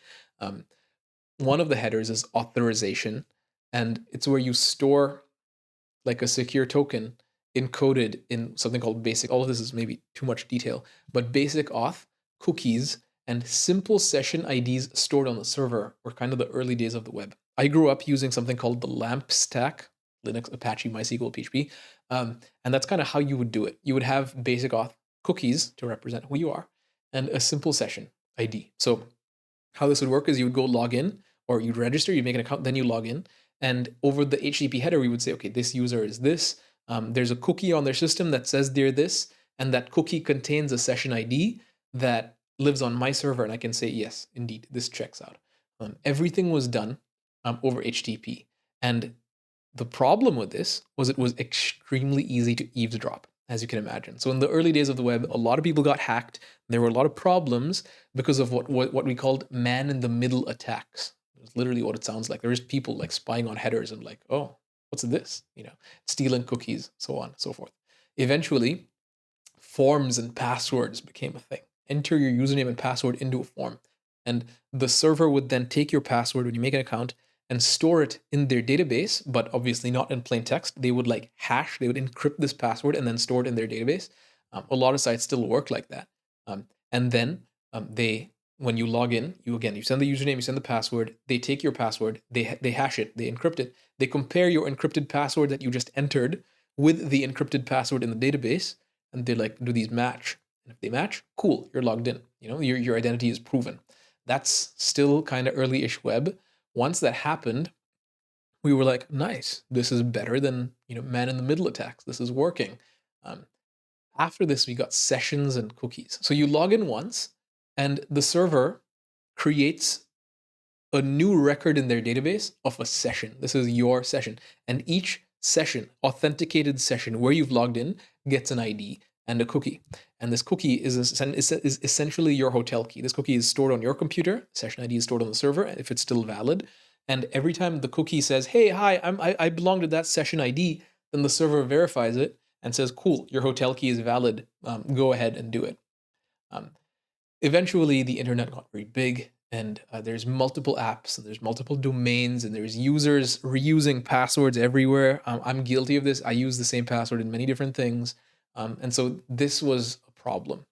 One of the headers is authorization, and it's where you store like a secure token encoded in something called basic. All of this is maybe too much detail, but basic auth, cookies, and simple session IDs stored on the server were kind of the early days of the web. I grew up using something called the LAMP stack, Linux, Apache, MySQL, PHP, and that's kind of how you would do it. You would have basic auth cookies to represent who you are, and a simple session ID. So how this would work is you would go log in, or you'd register, you'd make an account, then you log in, and over the HTTP header, we would say, okay, this user is this. There's a cookie on their system that says they're this, and that cookie contains a session ID that lives on my server, and I can say, yes, indeed, this checks out. Everything was done over HTTP. And the problem with this was it was extremely easy to eavesdrop, as you can imagine. So in the early days of the web, a lot of people got hacked. There were a lot of problems because of what we called man-in-the-middle attacks. It's literally what it sounds like. There is people like spying on headers and like, oh, what's this? Stealing cookies, so on and so forth. Eventually, forms and passwords became a thing. Enter your username and password into a form, and the server would then take your password when you make an account and store it in their database, but obviously not in plain text. They would like hash, they would encrypt this password and then store it in their database. A lot of sites still work like that. And then when you log in, you send the username, you send the password, they take your password, they hash it, they encrypt it, they compare your encrypted password that you just entered with the encrypted password in the database, and they like, do these match? And if they match, cool, you're logged in. Your identity is proven. That's still kind of early-ish web. Once that happened, we were like, nice, this is better than man-in-the-middle attacks. This is working. After this, we got sessions and cookies. So you log in once, and the server creates a new record in their database of a session. This is your session. And each session, authenticated session where you've logged in, gets an ID and a cookie. And this cookie is essentially your hotel key. This cookie is stored on your computer. Session ID is stored on the server if it's still valid. And every time the cookie says, hey, hi, I belong to that session ID, then the server verifies it and says, cool, your hotel key is valid. Go ahead and do it. Eventually, the internet got very big, and there's multiple apps, and there's multiple domains, and there's users reusing passwords everywhere. I'm guilty of this. I use the same password in many different things. And so this was a problem.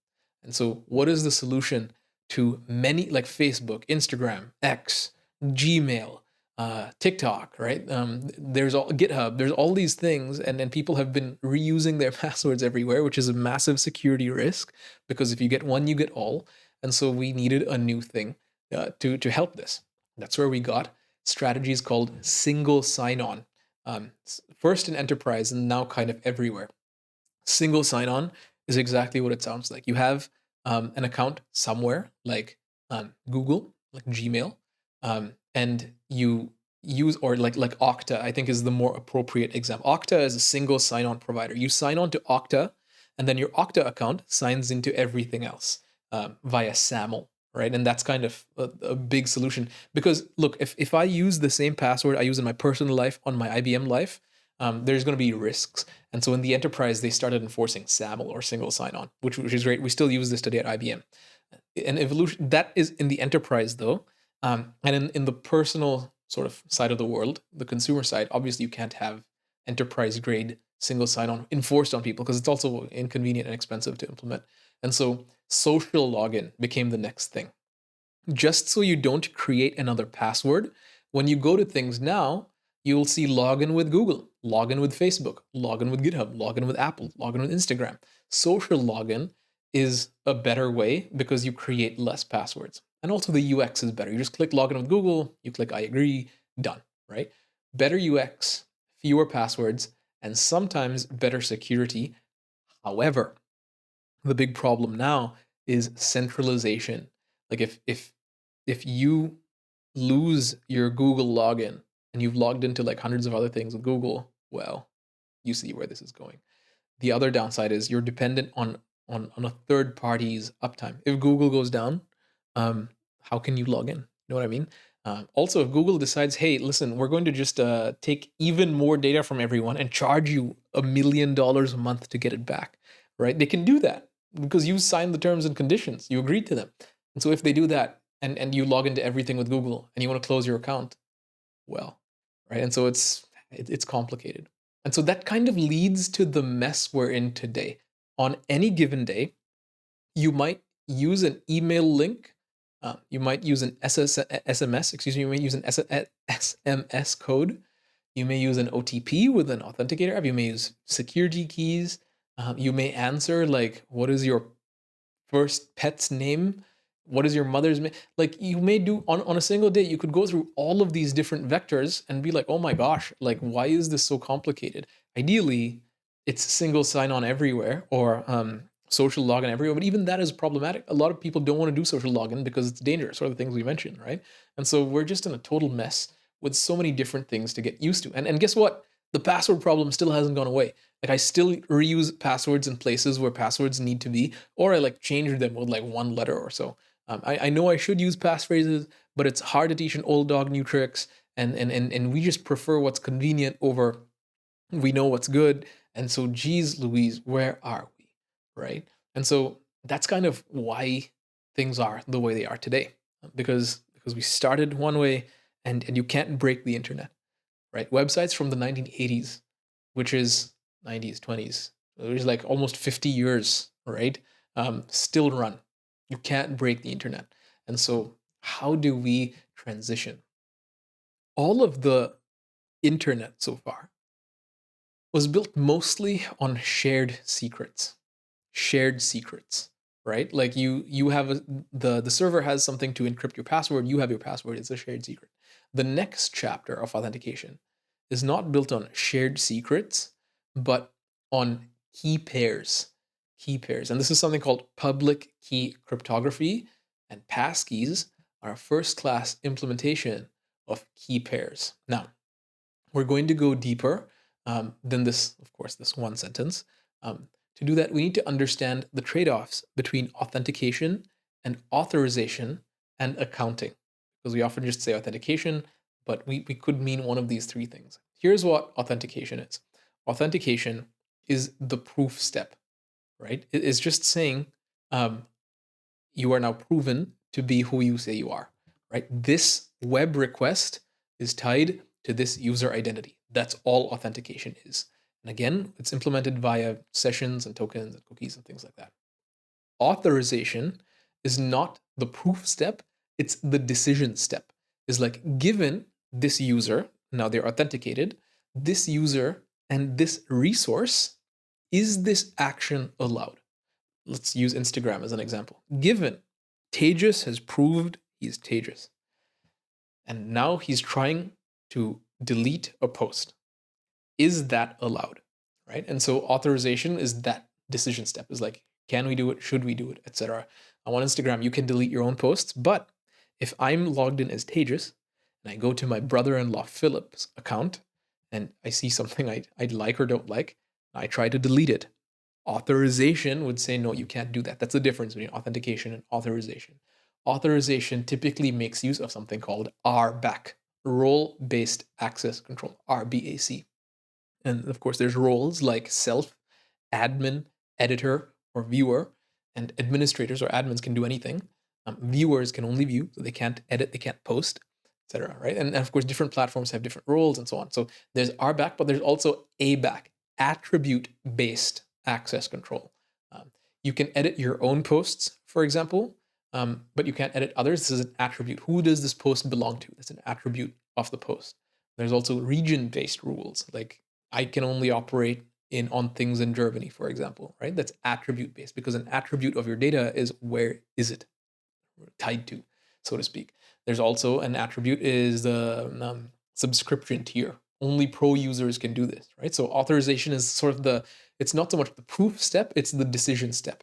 And so what is the solution to many, like Facebook, Instagram, X, Gmail, TikTok, right? There's all GitHub, there's all these things, and people have been reusing their passwords everywhere, which is a massive security risk, because if you get one, you get all. And so we needed a new thing to help this. That's where we got strategies called single sign-on. First in enterprise and now kind of everywhere. Single sign-on is exactly what it sounds like. You have an account somewhere, like Google, like Gmail, and you use, or like Okta, I think is the more appropriate example. Okta is a single sign-on provider. You sign on to Okta, and then your Okta account signs into everything else via SAML, right? And that's kind of a big solution. Because look, if I use the same password I use in my personal life on my IBM life, there's going to be risks. And so in the enterprise, they started enforcing SAML, or single sign-on, which is great. We still use this today at IBM. An evolution that is in the enterprise, though, and in the personal sort of side of the world, the consumer side, obviously you can't have enterprise grade single sign-on enforced on people because it's also inconvenient and expensive to implement. And so social login became the next thing. Just so you don't create another password, when you go to things now, you'll see login with Google, login with Facebook, login with GitHub, login with Apple, login with Instagram. Social login is a better way because you create less passwords. And also the UX is better. You just click login with Google, you click I agree, done, right? Better UX, fewer passwords, and sometimes better security. However, the big problem now is centralization. Like if you lose your Google login and you've logged into like hundreds of other things with Google, well, you see where this is going. The other downside is you're dependent on a third party's uptime. If Google goes down, how can you log in? You know what I mean? Also, if Google decides, hey, listen, we're going to just take even more data from everyone and charge you $1 million a month to get it back, right? They can do that because you signed the terms and conditions, you agreed to them. And so if they do that and you log into everything with Google and you want to close your account, well, right? And so it's complicated. And so that kind of leads to the mess we're in today. On any given day, you might use an email link. You might use an SMS, excuse me, you may use an SMS code. You may use an OTP with an authenticator app. You may use security keys. You may answer like, what is your first pet's name? What is your mother's name? Like you may do on a single day, you could go through all of these different vectors and be like, oh my gosh, like why is this so complicated? Ideally, it's single sign-on everywhere, or social login everywhere, but even that is problematic. A lot of people don't want to do social login because it's dangerous, or the things we mentioned, right? And so we're just in a total mess with so many different things to get used to. And guess what? The password problem still hasn't gone away. Like I still reuse passwords in places where passwords need to be, or I like change them with like one letter or so. I know I should use passphrases, but it's hard to teach an old dog new tricks, and we just prefer what's convenient over we know what's good. And so, geez Louise, where are we, right? And so that's kind of why things are the way they are today, because we started one way, and you can't break the internet, right? Websites from the 1980s, which is 90s, 20s, which is like almost 50 years, right? Still run. You can't break the internet. And so, how do we transition? All of the internet so far was built mostly on shared secrets. Shared secrets, right? Like you have the server has something to encrypt your password, you have your password, it's a shared secret. The next chapter of authentication is not built on shared secrets, but on key pairs. Key pairs. And this is something called public key cryptography, and Passkeys are a first class implementation of key pairs. Now, we're going to go deeper than this, of course, this one sentence. To do that, we need to understand the trade-offs between authentication and authorization and accounting, because we often just say authentication, but we could mean one of these three things. Here's what authentication is. Authentication is the proof step, right? It is just saying you are now proven to be who you say you are, right? This web request is tied to this user identity. That's all authentication is. And again, it's implemented via sessions and tokens and cookies and things like that. Authorization is not the proof step, it's the decision step. It's like, given this user, now they're authenticated, this user and this resource, is this action allowed? Let's use Instagram as an example. Given Tejas has proved he's Tejas, and now he's trying to delete a post. Is that allowed? Right? And so authorization is that decision step, is like, can we do it? Should we do it? Etc. On Instagram, you can delete your own posts, but if I'm logged in as Tejas and I go to my brother-in-law Philip's account and I see something I like or don't like, I try to delete it. Authorization would say, no, you can't do that. That's the difference between authentication and authorization. Authorization typically makes use of something called RBAC, role-based access control, RBAC. And of course, there's roles like self, admin, editor, or viewer, and administrators or admins can do anything. Viewers can only view, so they can't edit, they can't post, etc. Right? And of course, different platforms have different roles and so on. So there's RBAC, but there's also ABAC, attribute-based access control. You can edit your own posts, for example, but you can't edit others. This is an attribute. Who does this post belong to? That's an attribute of the post. There's also region-based rules, like I can only operate on things in Germany, for example, right? That's attribute-based, because an attribute of your data is where is it tied to, so to speak. There's also an attribute is the subscription tier. Only pro users can do this, right? So authorization is sort of it's not so much the proof step, it's the decision step.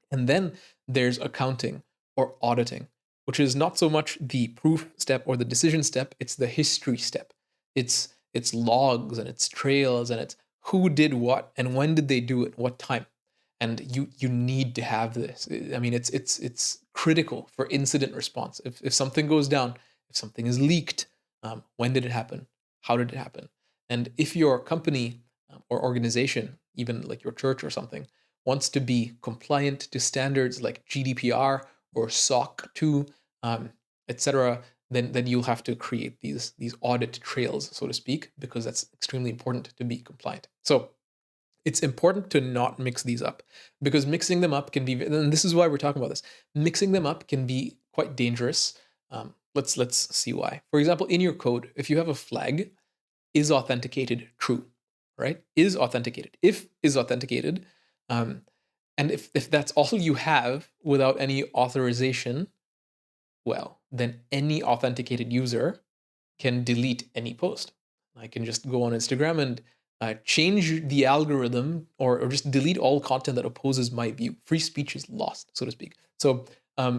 And then there's accounting or auditing, which is not so much the proof step or the decision step, it's the history step. It's logs and it's trails and it's who did what and when did they do it, what time. And you need to have this. I mean, it's critical for incident response. If something goes down, if something is leaked, when did it happen? How did it happen? And if your company or organization, even like your church or something, wants to be compliant to standards like GDPR or SOC 2, etc., then you'll have to create these audit trails, so to speak, because that's extremely important to be compliant. So it's important to not mix these up, because mixing them up can be, and this is why we're talking about this, mixing them up can be quite dangerous. Let's see why. For example, in your code, if you have a flag, is authenticated true, right? Is authenticated. If is authenticated, and if that's all you have without any authorization, well, then any authenticated user can delete any post. I can just go on Instagram and change the algorithm or just delete all content that opposes my view. Free speech is lost, so to speak. So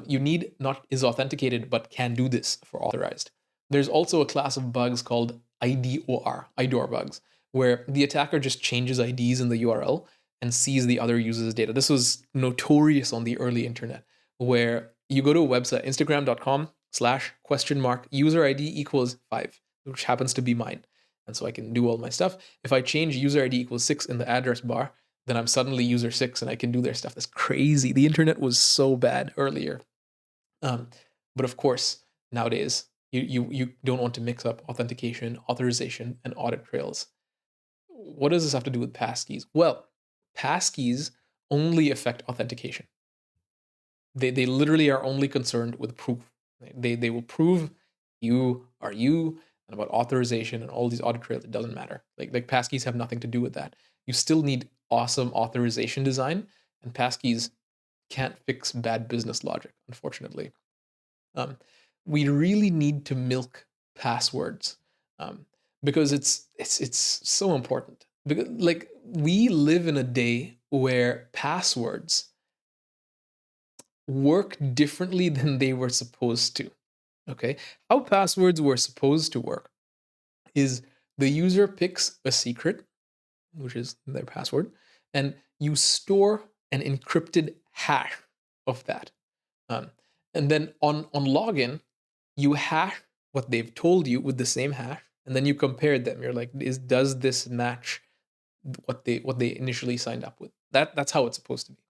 you need not is authenticated, but can do this for authorized. There's also a class of bugs called IDOR bugs, where the attacker just changes IDs in the URL and sees the other user's data. This was notorious on the early internet, where you go to a website, instagram.com/user ID equals 5, which happens to be mine. And so I can do all my stuff. If I change user ID equals 6 in the address bar, then I'm suddenly user 6 and I can do their stuff. That's crazy. The internet was so bad earlier. But of course, nowadays, you don't want to mix up authentication, authorization, and audit trails. What does this have to do with passkeys? Well, passkeys only affect authentication. They literally are only concerned with proof. They will prove you are you, and about authorization and all these audit trails, it doesn't matter. Like passkeys have nothing to do with that. You still need awesome authorization design, and passkeys can't fix bad business logic, unfortunately. We really need to milk passwords, because it's so important. Because like we live in a day where passwords work differently than they were supposed to. Okay, how passwords were supposed to work is the user picks a secret, which is their password, and you store an encrypted hash of that. Um, and then on login, you hash what they've told you with the same hash, and then you compare them. You're like, does this match what they initially signed up with? That's how it's supposed to be.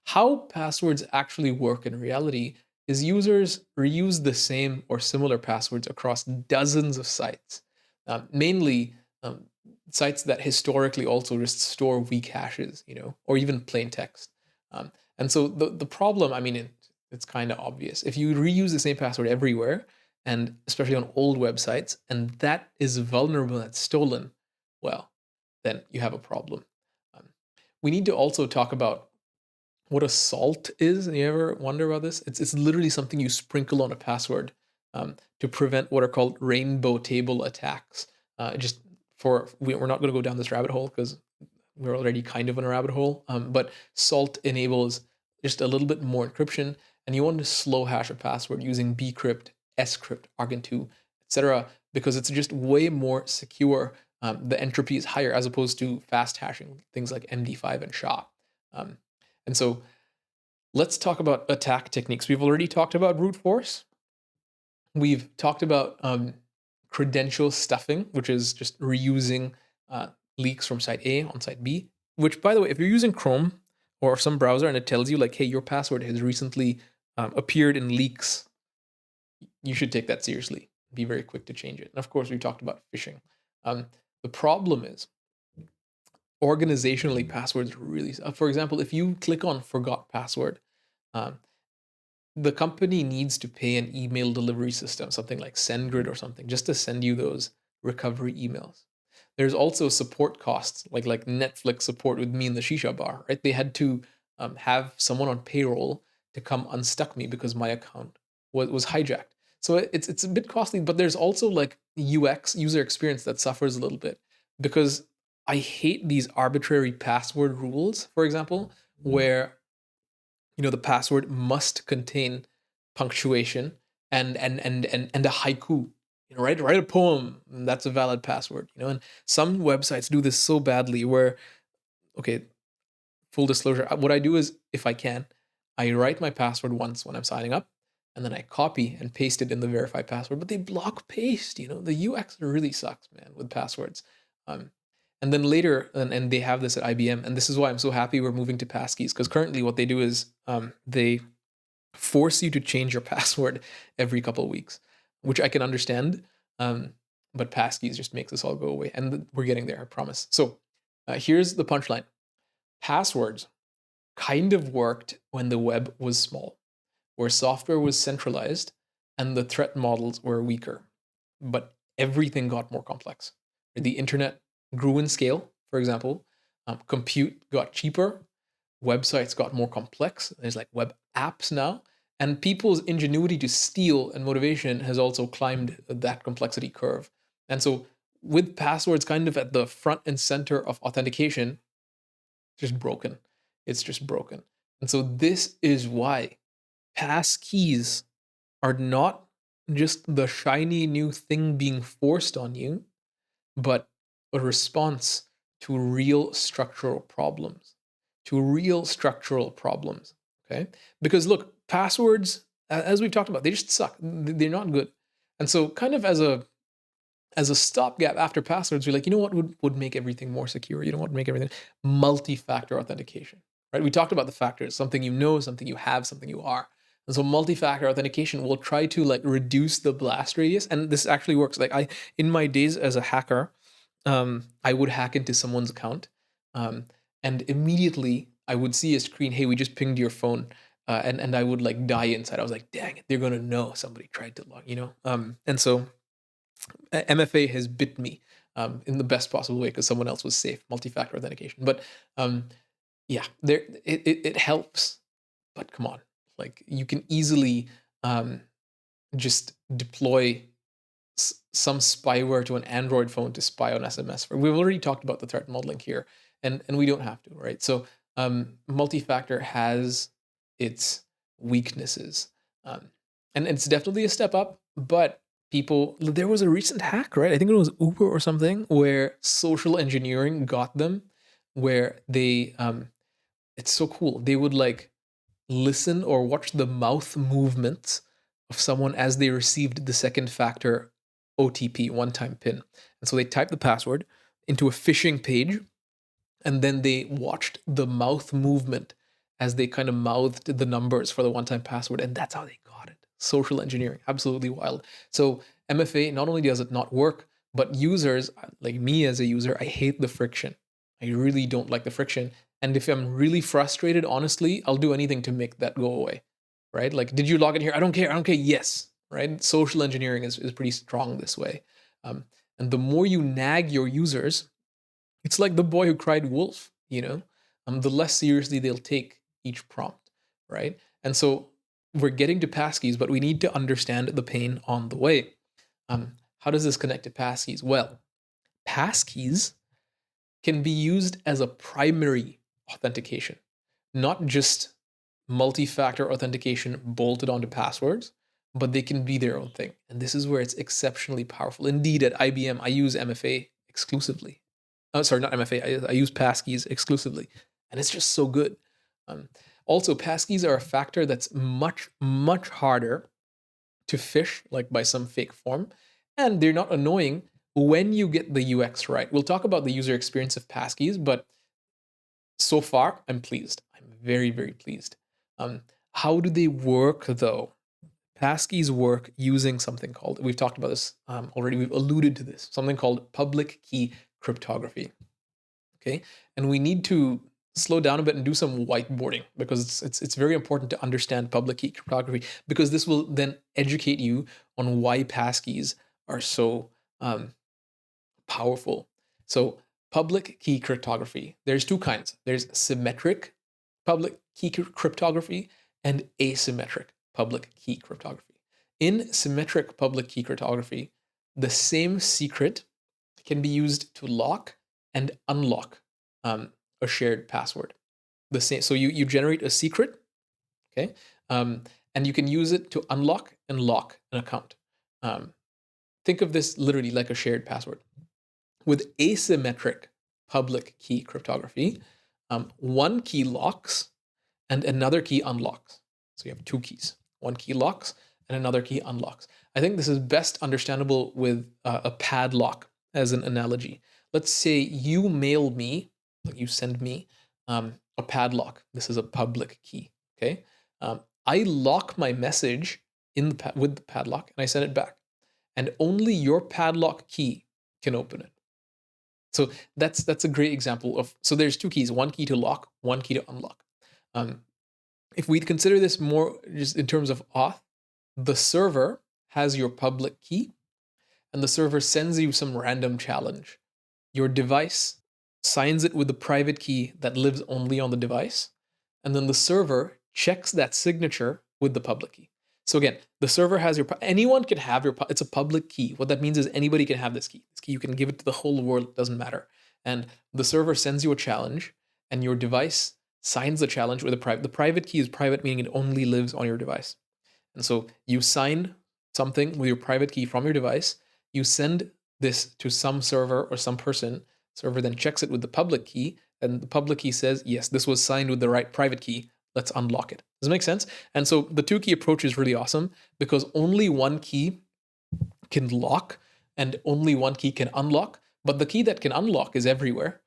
How passwords actually work in reality is users reuse the same or similar passwords across dozens of sites, mainly sites that historically also just store weak hashes, or even plain text. And so the problem, I mean, it's kind of obvious. If you reuse the same password everywhere, and especially on old websites, and that is vulnerable, that's stolen, well, then you have a problem. Um, we need to also talk about what a salt is. You ever wonder about this? It's literally something you sprinkle on a password to prevent what are called rainbow table attacks. Just we're not going to go down this rabbit hole because we're already kind of in a rabbit hole. But salt enables just a little bit more encryption, and you want to slow hash a password using bcrypt, scrypt, argent2, etc. because it's just way more secure. The entropy is higher as opposed to fast hashing things like MD5 and SHA. Um, and so let's talk about attack techniques. We've already talked about brute force. We've talked about credential stuffing, which is just reusing leaks from site A on site B, which, by the way, if you're using Chrome or some browser and it tells you like, hey, your password has recently appeared in leaks, you should take that seriously. Be very quick to change it. And of course, we talked about phishing. The problem is organizationally, passwords really, for example, if you click on forgot password, um, the company needs to pay an email delivery system, something like SendGrid or something, just to send you those recovery emails. There's also support costs, like Netflix support with me in the Shisha bar, right? They had to have someone on payroll to come unstuck me because my account was hijacked. So it's a bit costly, but there's also like UX, user experience, that suffers a little bit because I hate these arbitrary password rules, for example, where the password must contain punctuation and a haiku. Write a poem, and that's a valid password. And some websites do this so badly where, okay, full disclosure, what I do is, if I can, I write my password once when I'm signing up, and then I copy and paste it in the verified password, but they block paste. The UX really sucks, man, with passwords. um, and then later, and they have this at IBM, and this is why I'm so happy we're moving to Passkeys, because currently what they do is they force you to change your password every couple of weeks, which I can understand. But Passkeys just makes this all go away, and we're getting there, I promise. So here's the punchline: passwords kind of worked when the web was small, where software was centralized and the threat models were weaker. But everything got more complex. The internet grew in scale, for example. Compute got cheaper. Websites got more complex. There's like web apps now. And people's ingenuity to steal and motivation has also climbed that complexity curve. And so, with passwords kind of at the front and center of authentication, just broken. It's just broken. And so, this is why passkeys are not just the shiny new thing being forced on you, but a response to real structural problems. To real structural problems. Okay? Because look, passwords, as we've talked about, they just suck. They're not good. And so, kind of as a stopgap after passwords, we're like, you know what would make everything more secure? You know what would make everything? Multi-factor authentication. Right? We talked about the factors: something you know, something you have, something you are. And so multi-factor authentication will try to like reduce the blast radius. And this actually works. Like in my days as a hacker, I would hack into someone's account, and immediately I would see a screen, hey, we just pinged your phone, and I would like die inside. I was like, dang it, they're gonna know somebody tried to log. And so MFA has bit me in the best possible way because someone else was safe, multi-factor authentication. But yeah, it helps, but come on, like you can easily just deploy some spyware to an Android phone to spy on SMS. We've already talked about the threat modeling here, and we don't have to, right? So multi-factor has its weaknesses, and it's definitely a step up. But there was a recent hack, right? I think it was Uber or something, where social engineering got them, where they it's so cool. They would like listen or watch the mouth movements of someone as they received the second factor OTP, one time PIN. And so they typed the password into a phishing page, and then they watched the mouth movement as they kind of mouthed the numbers for the one time password. And that's how they got it. Social engineering, absolutely wild. So MFA, not only does it not work, but users like me as a user, I hate the friction. I really don't like the friction. And if I'm really frustrated, honestly, I'll do anything to make that go away, right? Like, did you log in here? I don't care. I don't care. Yes, right? Social engineering is pretty strong this way. And the more you nag your users, it's like the boy who cried wolf, the less seriously they'll take each prompt, right? And so we're getting to passkeys, but we need to understand the pain on the way. How does this connect to passkeys? Well, passkeys can be used as a primary authentication, not just multi-factor authentication bolted onto passwords, but they can be their own thing. And this is where it's exceptionally powerful. Indeed, at IBM, I use MFA exclusively. Sorry, not MFA. I use passkeys exclusively, and it's just so good. Also, passkeys are a factor that's much, much harder to phish, like by some fake form, and they're not annoying when you get the UX right. We'll talk about the user experience of passkeys, but so far, I'm pleased. I'm very, very pleased. How do they work, though? Passkeys work using something called, we've talked about this already, we've alluded to this, something called public key cryptography. Okay, and we need to slow down a bit and do some whiteboarding, because it's very important to understand public key cryptography, because this will then educate you on why passkeys are so powerful. So public key cryptography, there's two kinds. There's symmetric public key cryptography and asymmetric public key cryptography. In symmetric public key cryptography, the same secret can be used to lock and unlock a shared password. The same. So you generate a secret, okay, and you can use it to unlock and lock an account. Think of this literally like a shared password. With asymmetric public key cryptography, one key locks and another key unlocks. So you have two keys. One key locks and another key unlocks. I think this is best understandable with a padlock as an analogy. Let's say you mail me, like you send me a padlock. This is a public key, okay? I lock my message with the padlock and I send it back. And only your padlock key can open it. So that's a great example of, so there's two keys, one key to lock, one key to unlock. If we consider this more just in terms of auth, the server has your public key and the server sends you some random challenge. Your device signs it with the private key that lives only on the device, and then the server checks that signature with the public key. So again, the server has anyone can have it's a public key. What that means is anybody can have this key. This key, you can give it to the whole world, it doesn't matter. And the server sends you a challenge and your device signs the challenge with a private. The private key is private, meaning it only lives on your device. And so you sign something with your private key from your device, you send this to some server or some person, server then checks it with the public key, and the public key says, yes, this was signed with the right private key, let's unlock it. Does it make sense? And so the two key approach is really awesome because only one key can lock and only one key can unlock, but the key that can unlock is everywhere.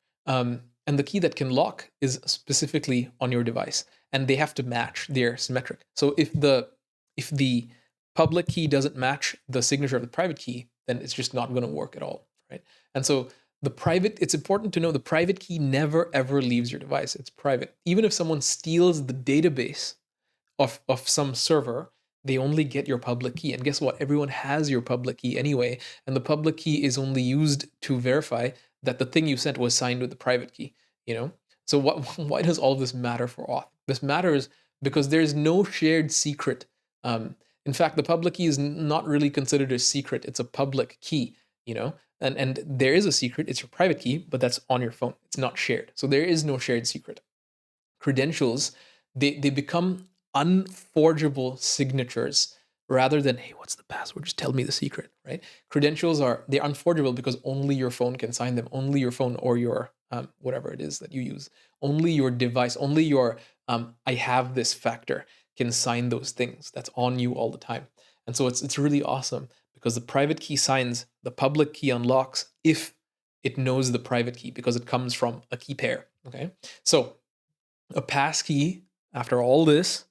And the key that can lock is specifically on your device, and they have to match. They're symmetric. So if the public key doesn't match the signature of the private key, then it's just not going to work at all, right? And so it's important to know the private key never ever leaves your device. It's private. Even if someone steals the database of some server, they only get your public key. And guess what? Everyone has your public key anyway, and the public key is only used to verify that the thing you sent was signed with the private key, So why does all of this matter for auth? This matters because there's no shared secret. In fact, the public key is not really considered a secret. It's a public key, and there is a secret. It's your private key, but that's on your phone. It's not shared. So there is no shared secret. Credentials, they become unforgeable signatures rather than, hey, what's the password? Just tell me the secret, right? Credentials they're unforgeable because only your phone can sign them. Only your phone or your whatever it is that you use. Only your device, only your I have this factor can sign those things. That's on you all the time. And so it's really awesome because the private key signs, the public key unlocks if it knows the private key because it comes from a key pair, okay? So a passkey, after all this,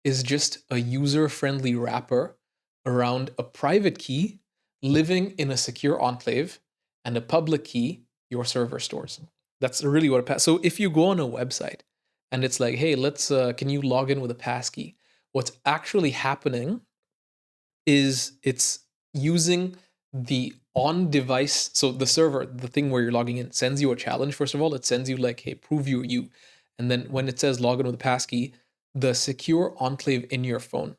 is just a user-friendly wrapper around a private key living in a secure enclave and a public key your server stores. That's really what a pass. So if you go on a website and it's like, hey, can you log in with a passkey? What's actually happening is it's using the on device. So the server, the thing where you're logging in, sends you a challenge. First of all, it sends you like, hey, prove you're you. And then when it says log in with a passkey, the secure enclave in your phone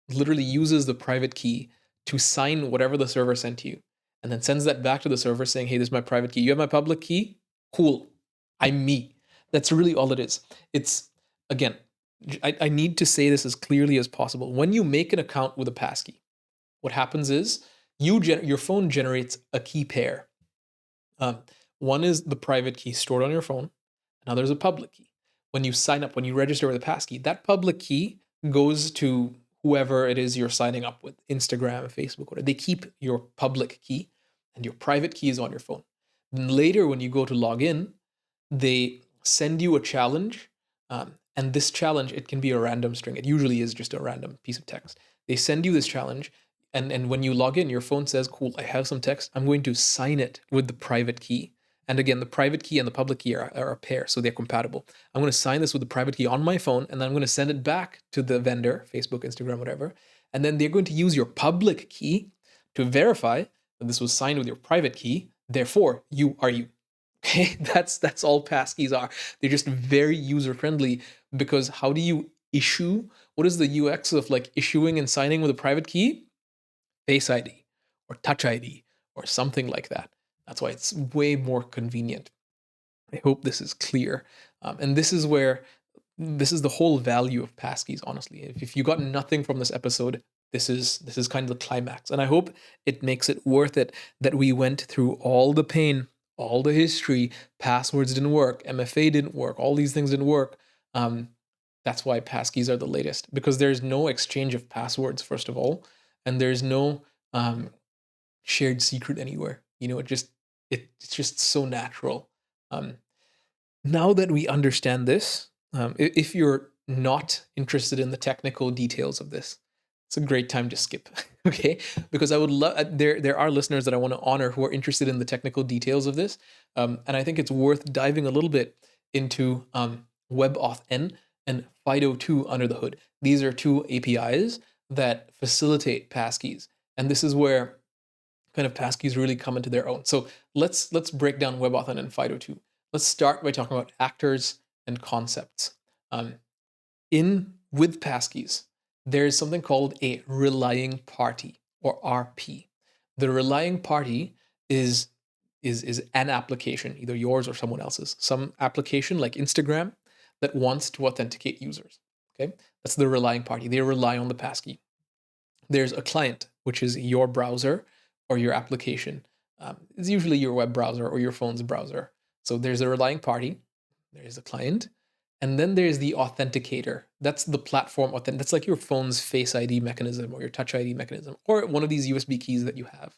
literally uses the private key to sign whatever the server sent you and then sends that back to the server saying, hey, this is my private key. You have my public key? Cool. I'm me. That's really all it is. It's, again, I need to say this as clearly as possible. When you make an account with a passkey, what happens is your phone generates a key pair. One is the private key stored on your phone. Another is a public key. When you sign up, when you register with a passkey, that public key goes to whoever it is you're signing up with, Instagram, Facebook, whatever. They keep your public key and your private key is on your phone. Then later, when you go to log in, they send you a challenge. And this challenge, it can be a random string. It usually is just a random piece of text. They send you this challenge. And when you log in, your phone says, cool, I have some text. I'm going to sign it with the private key. And again, the private key and the public key are a pair, so they're compatible. I'm going to sign this with the private key on my phone, and then I'm going to send it back to the vendor, Facebook, Instagram, whatever. And then they're going to use your public key to verify that this was signed with your private key. Therefore, you are you. Okay, that's all passkeys are. They're just very user friendly because how do you issue? What is the UX of like issuing and signing with a private key? Face ID or Touch ID or something like that. That's why it's way more convenient. I hope this is clear. And this is the whole value of passkeys, honestly. If you got nothing from this episode, this is kind of the climax. And I hope it makes it worth it that we went through all the pain, all the history, passwords didn't work, MFA didn't work, all these things didn't work. That's why passkeys are the latest, because there's no exchange of passwords, first of all, and there's no shared secret anywhere. It's just so natural. Now that we understand this, if you're not interested in the technical details of this, it's a great time to skip, okay? Because I would love, there are listeners that I want to honor who are interested in the technical details of this. And I think it's worth diving a little bit into WebAuthn and FIDO2 under the hood. These are two APIs that facilitate passkeys. And this is where kind of passkeys really come into their own. So let's break down WebAuthn and FIDO2. Let's start by talking about actors and concepts. With passkeys, there is something called a relying party, or RP. The relying party is an application, either yours or someone else's. Some application like Instagram that wants to authenticate users. Okay, that's the relying party. They rely on the passkey. There's a client, which is your browser or your application. It's usually your web browser or your phone's browser. So there's a relying party, there's a client, and then there's the authenticator. That's the platform. That's like your phone's Face ID mechanism or your Touch ID mechanism or one of these USB keys that you have.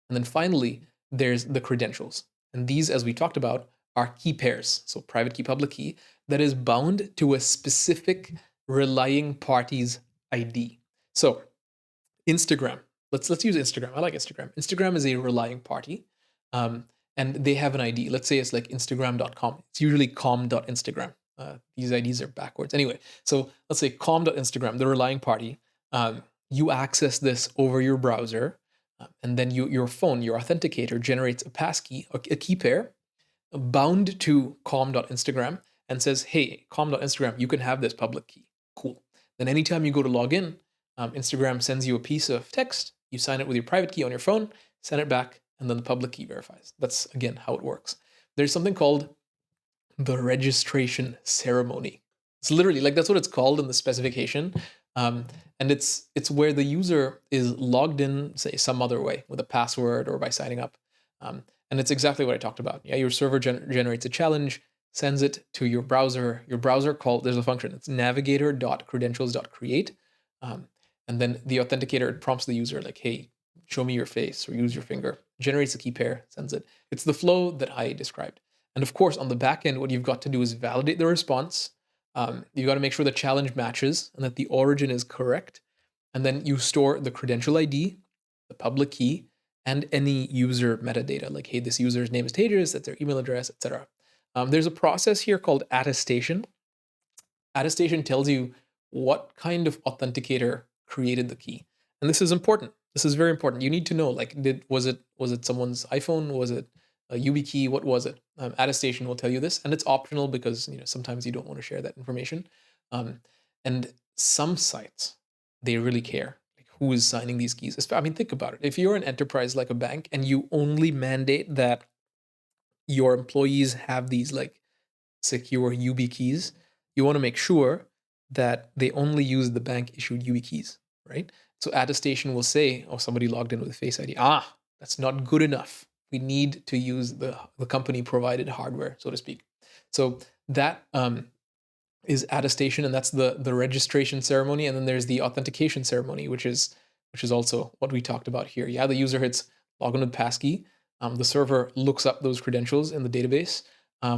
And then finally, there's the credentials. And these, as we talked about, are key pairs. So private key, public key, that is bound to a specific relying party's ID. So Instagram. Let's use Instagram. I like Instagram. Instagram is a relying party, and they have an ID. Let's say it's like Instagram.com. It's usually com.instagram. These IDs are backwards. Anyway, so let's say com.instagram, the relying party. You access this over your browser, and then your phone, your authenticator, generates a passkey, a key pair, bound to com.instagram, and says, hey, com.instagram, you can have this public key. Cool. Then anytime you go to log in, Instagram sends you a piece of text, you sign it with your private key on your phone, send it back, and then the public key verifies. That's, again, how it works. There's something called the registration ceremony. It's literally, like, that's what it's called in the specification. And it's where the user is logged in, say, some other way, with a password or by signing up. And it's exactly what I talked about. Yeah, your server generates a challenge, sends it to your browser. Your browser there's a function. It's navigator.credentials.create. And then the authenticator prompts the user like, hey, show me your face or use your finger, generates a key pair, sends it. It's the flow that I described. And of course, on the back end, what you've got to do is validate the response. You've got to make sure the challenge matches and that the origin is correct. And then you store the credential ID, the public key, and any user metadata, like, hey, this user's name is Tejas, that's their email address, etc. There's a process here called attestation. Attestation tells you what kind of authenticator created the key. And this is important. This is very important. You need to know, like, was it someone's iPhone? Was it a YubiKey? What was it? Attestation will tell you this, and it's optional because sometimes you don't want to share that information. And some sites, they really care, like, who is signing these keys. I mean, think about it. If you're an enterprise like a bank and you only mandate that your employees have these like secure YubiKeys, you want to make sure that they only use the bank issued YubiKeys, right? So attestation will say, oh, somebody logged in with Face ID. That's not good enough. We need to use the company provided hardware, so to speak. So that is attestation, and that's the registration ceremony. And then there's the authentication ceremony, which is also what we talked about here. Yeah, the user hits login with passkey. The server looks up those credentials in the database,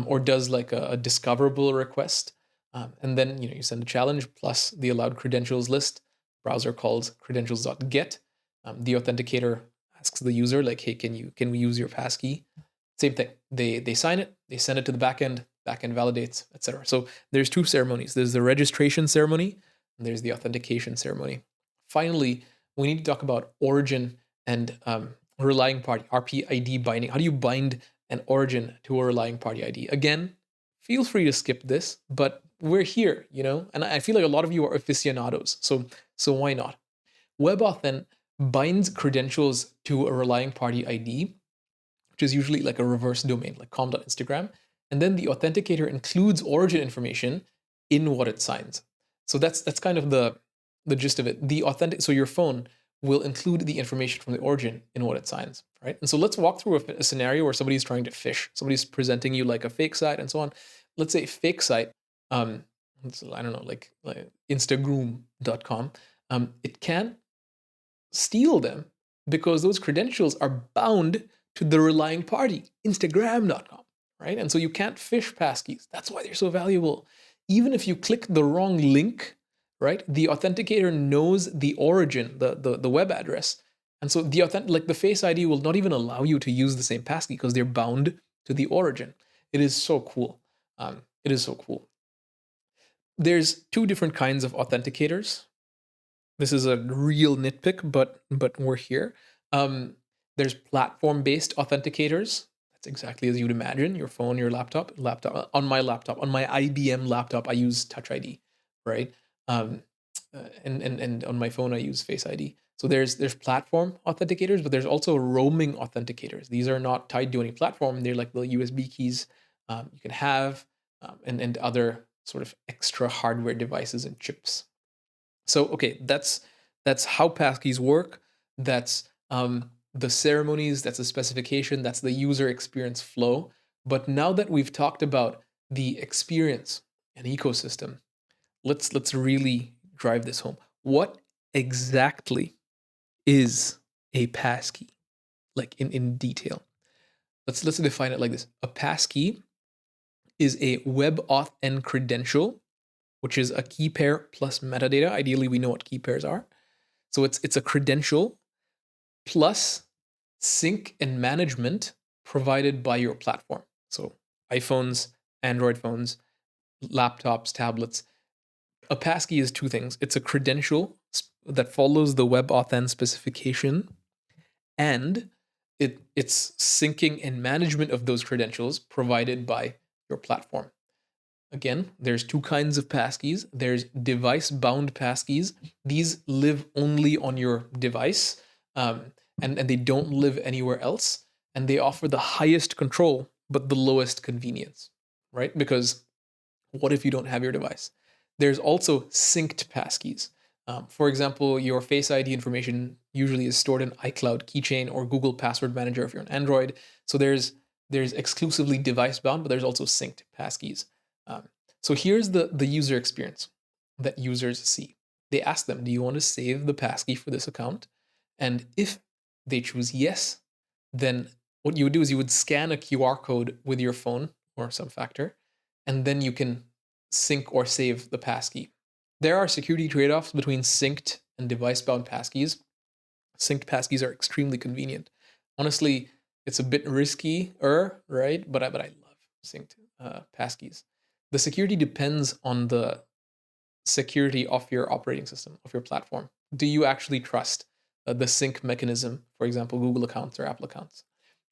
or does like a discoverable request. And then you send a challenge plus the allowed credentials list. Browser calls credentials.get. The authenticator asks the user, like, hey, can we use your passkey? Same thing. They sign it, they send it to the backend validates, etc. So there's two ceremonies. There's the registration ceremony, and there's the authentication ceremony. Finally, we need to talk about origin and relying party, RPID binding. How do you bind an origin to a relying party ID? Again, feel free to skip this, but we're here, and I feel like a lot of you are aficionados, so why not? WebAuthn binds credentials to a relying party ID, which is usually like a reverse domain, like com.instagram, and then the authenticator includes origin information in what it signs. So that's kind of the gist of it. So your phone will include the information from the origin in what it signs, right? And so let's walk through a scenario where somebody's trying to phish. Somebody's presenting you like a fake site and so on. Let's say fake site, I don't know, like Instagram.com. It can steal them because those credentials are bound to the relying party, Instagram.com, right? And so you can't phish passkeys. That's why they're so valuable. Even if you click the wrong link, right, the authenticator knows the origin, the web address. And so the Face ID will not even allow you to use the same passkey because they're bound to the origin. It is so cool. It is so cool. There's two different kinds of authenticators. This is a real nitpick, but we're here. There's platform-based authenticators. That's exactly as you'd imagine. Your phone, your laptop. On my IBM laptop, I use Touch ID, right? And on my phone, I use Face ID. So there's platform authenticators, but there's also roaming authenticators. These are not tied to any platform. They're like the USB keys you can have, and other sort of extra hardware devices and chips. So okay, that's how passkeys work. That's the ceremonies. That's the specification. That's the user experience flow. But now that we've talked about the experience and ecosystem, let's really drive this home. What exactly is a passkey? Like in detail. Let's define it like this. A passkey is a WebAuthn credential, which is a key pair plus metadata. Ideally, we know what key pairs are. So it's a credential plus sync and management provided by your platform. So iPhones, Android phones, laptops, tablets. A passkey is two things. It's a credential that follows the WebAuthn specification, and it's syncing and management of those credentials provided by your platform. Again, there's two kinds of passkeys. There's device-bound passkeys. These live only on your device, and they don't live anywhere else. And they offer the highest control, but the lowest convenience, right? Because what if you don't have your device? There's also synced passkeys. For example, your Face ID information usually is stored in iCloud Keychain or Google Password Manager if you're on Android. So there's exclusively device-bound, but there's also synced passkeys. So here's the user experience that users see. They ask them, do you want to save the passkey for this account? And if they choose yes, then what you would do is you would scan a QR code with your phone or some factor, and then you can sync or save the passkey. There are security trade-offs between synced and device-bound passkeys. Synced passkeys are extremely convenient. Honestly, it's a bit risky-er, right? But I love synced passkeys. The security depends on the security of your operating system, of your platform. Do you actually trust the sync mechanism, for example, Google accounts or Apple accounts?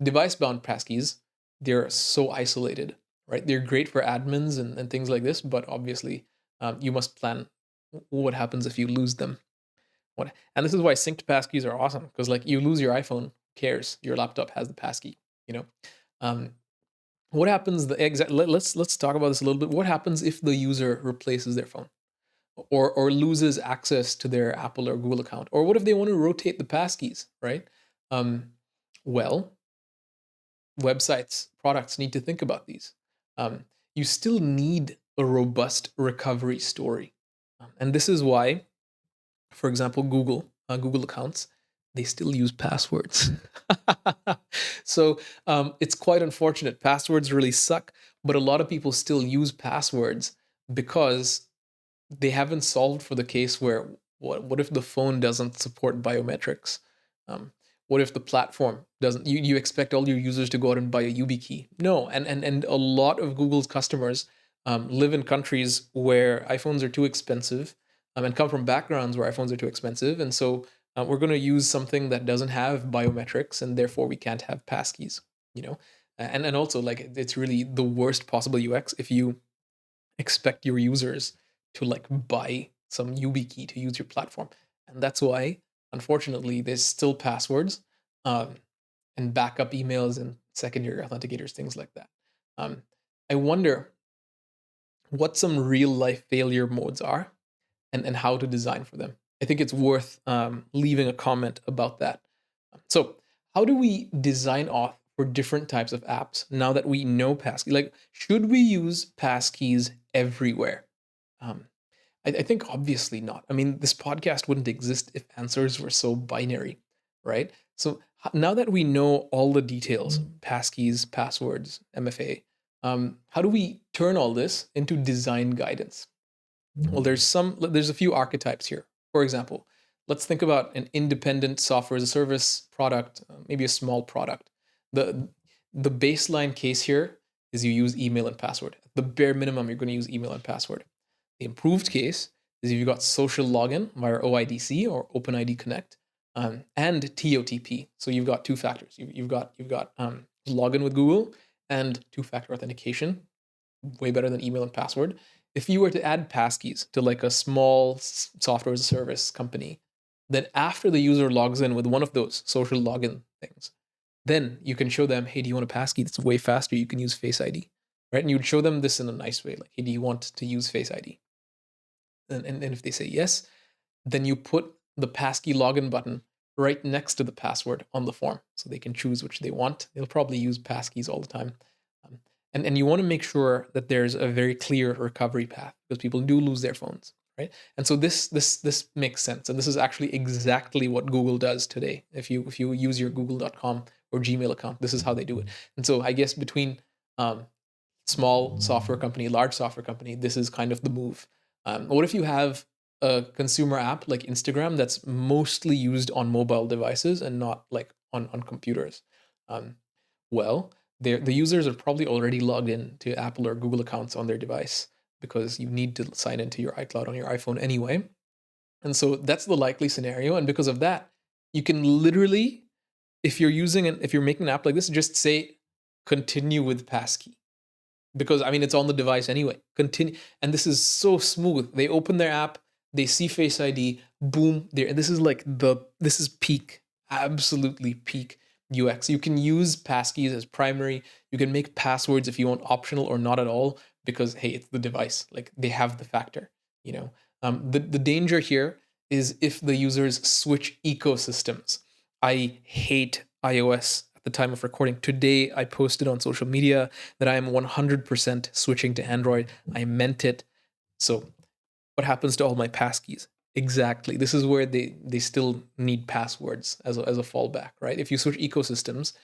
Device-bound passkeys, they're so isolated, right? They're great for admins and things like this, but obviously you must plan what happens if you lose them. And this is why synced passkeys are awesome, because like you lose your iPhone, who cares? Your laptop has the passkey, you know? Um, what happens let's talk about this a little bit. What happens if the user replaces their phone? Or loses access to their Apple or Google account? Or what if they want to rotate the passkeys, right? Um, well, websites, products need to think about these. You still need a robust recovery story. And this is why, for example, Google accounts, they still use passwords. So it's quite unfortunate. Passwords really suck, but a lot of people still use passwords because they haven't solved for the case where what if the phone doesn't support biometrics? Um, what if the platform doesn't? You expect all your users to go out and buy a YubiKey? No, and a lot of Google's customers live in countries where iPhones are too expensive, and come from backgrounds where iPhones are too expensive, and so we're going to use something that doesn't have biometrics, and therefore we can't have passkeys. You know, and also like it's really the worst possible UX if you expect your users to like buy some YubiKey to use your platform. And that's why, unfortunately, there's still passwords um, and backup emails and secondary authenticators, things like that. I wonder what some real life failure modes are and how to design for them. I think it's worth leaving a comment about that. So, how do we design auth for different types of apps now that we know passkeys? Like, should we use passkeys everywhere? Um, I think obviously not. I mean, this podcast wouldn't exist if answers were so binary, right? So now that we know all the details, passkeys, passwords, MFA, how do we turn all this into design guidance? Well, there's a few archetypes here. For example, let's think about an independent software as a service product, maybe a small product. The the baseline case here is you use email and password. At the bare minimum, you're going to use email and password. The improved case is if you've got social login via OIDC or OpenID Connect, and TOTP. So you've got two factors. You've got login with Google and two-factor authentication, way better than email and password. If you were to add passkeys to like a small software as a service company, then after the user logs in with one of those social login things, then you can show them, hey, do you want a passkey that's way faster? You can use Face ID, right? And you would show them this in a nice way, like, hey, do you want to use Face ID? And if they say yes, then you put the passkey login button right next to the password on the form so they can choose which they want. They'll probably use passkeys all the time. And you want to make sure that there's a very clear recovery path because people do lose their phones, right? And so this makes sense. And this is actually exactly what Google does today. If you use your google.com or Gmail account, this is how they do it. And so I guess between small software company, large software company, this is kind of the move. What if you have a consumer app like Instagram that's mostly used on mobile devices and not like on computers? Um, well, the users are probably already logged in to Apple or Google accounts on their device because you need to sign into your iCloud on your iPhone anyway. And so that's the likely scenario. And because of that, you can literally, if you're making an app like this, just say continue with passkey because I mean it's on the device anyway. Continue, and this is so smooth. They open their app, they see Face ID, boom, there. And this is peak, absolutely peak UX. You can use passkeys as primary. You can make passwords if you want optional or not at all because hey, it's the device. Like they have the factor. You know, the danger here is if the users switch ecosystems. I hate iOS at the time of recording. Today, I posted on social media that I am 100% switching to Android. I meant it. So, what happens to all my passkeys? Exactly. This is where they still need passwords as a fallback, right? If you switch ecosystems,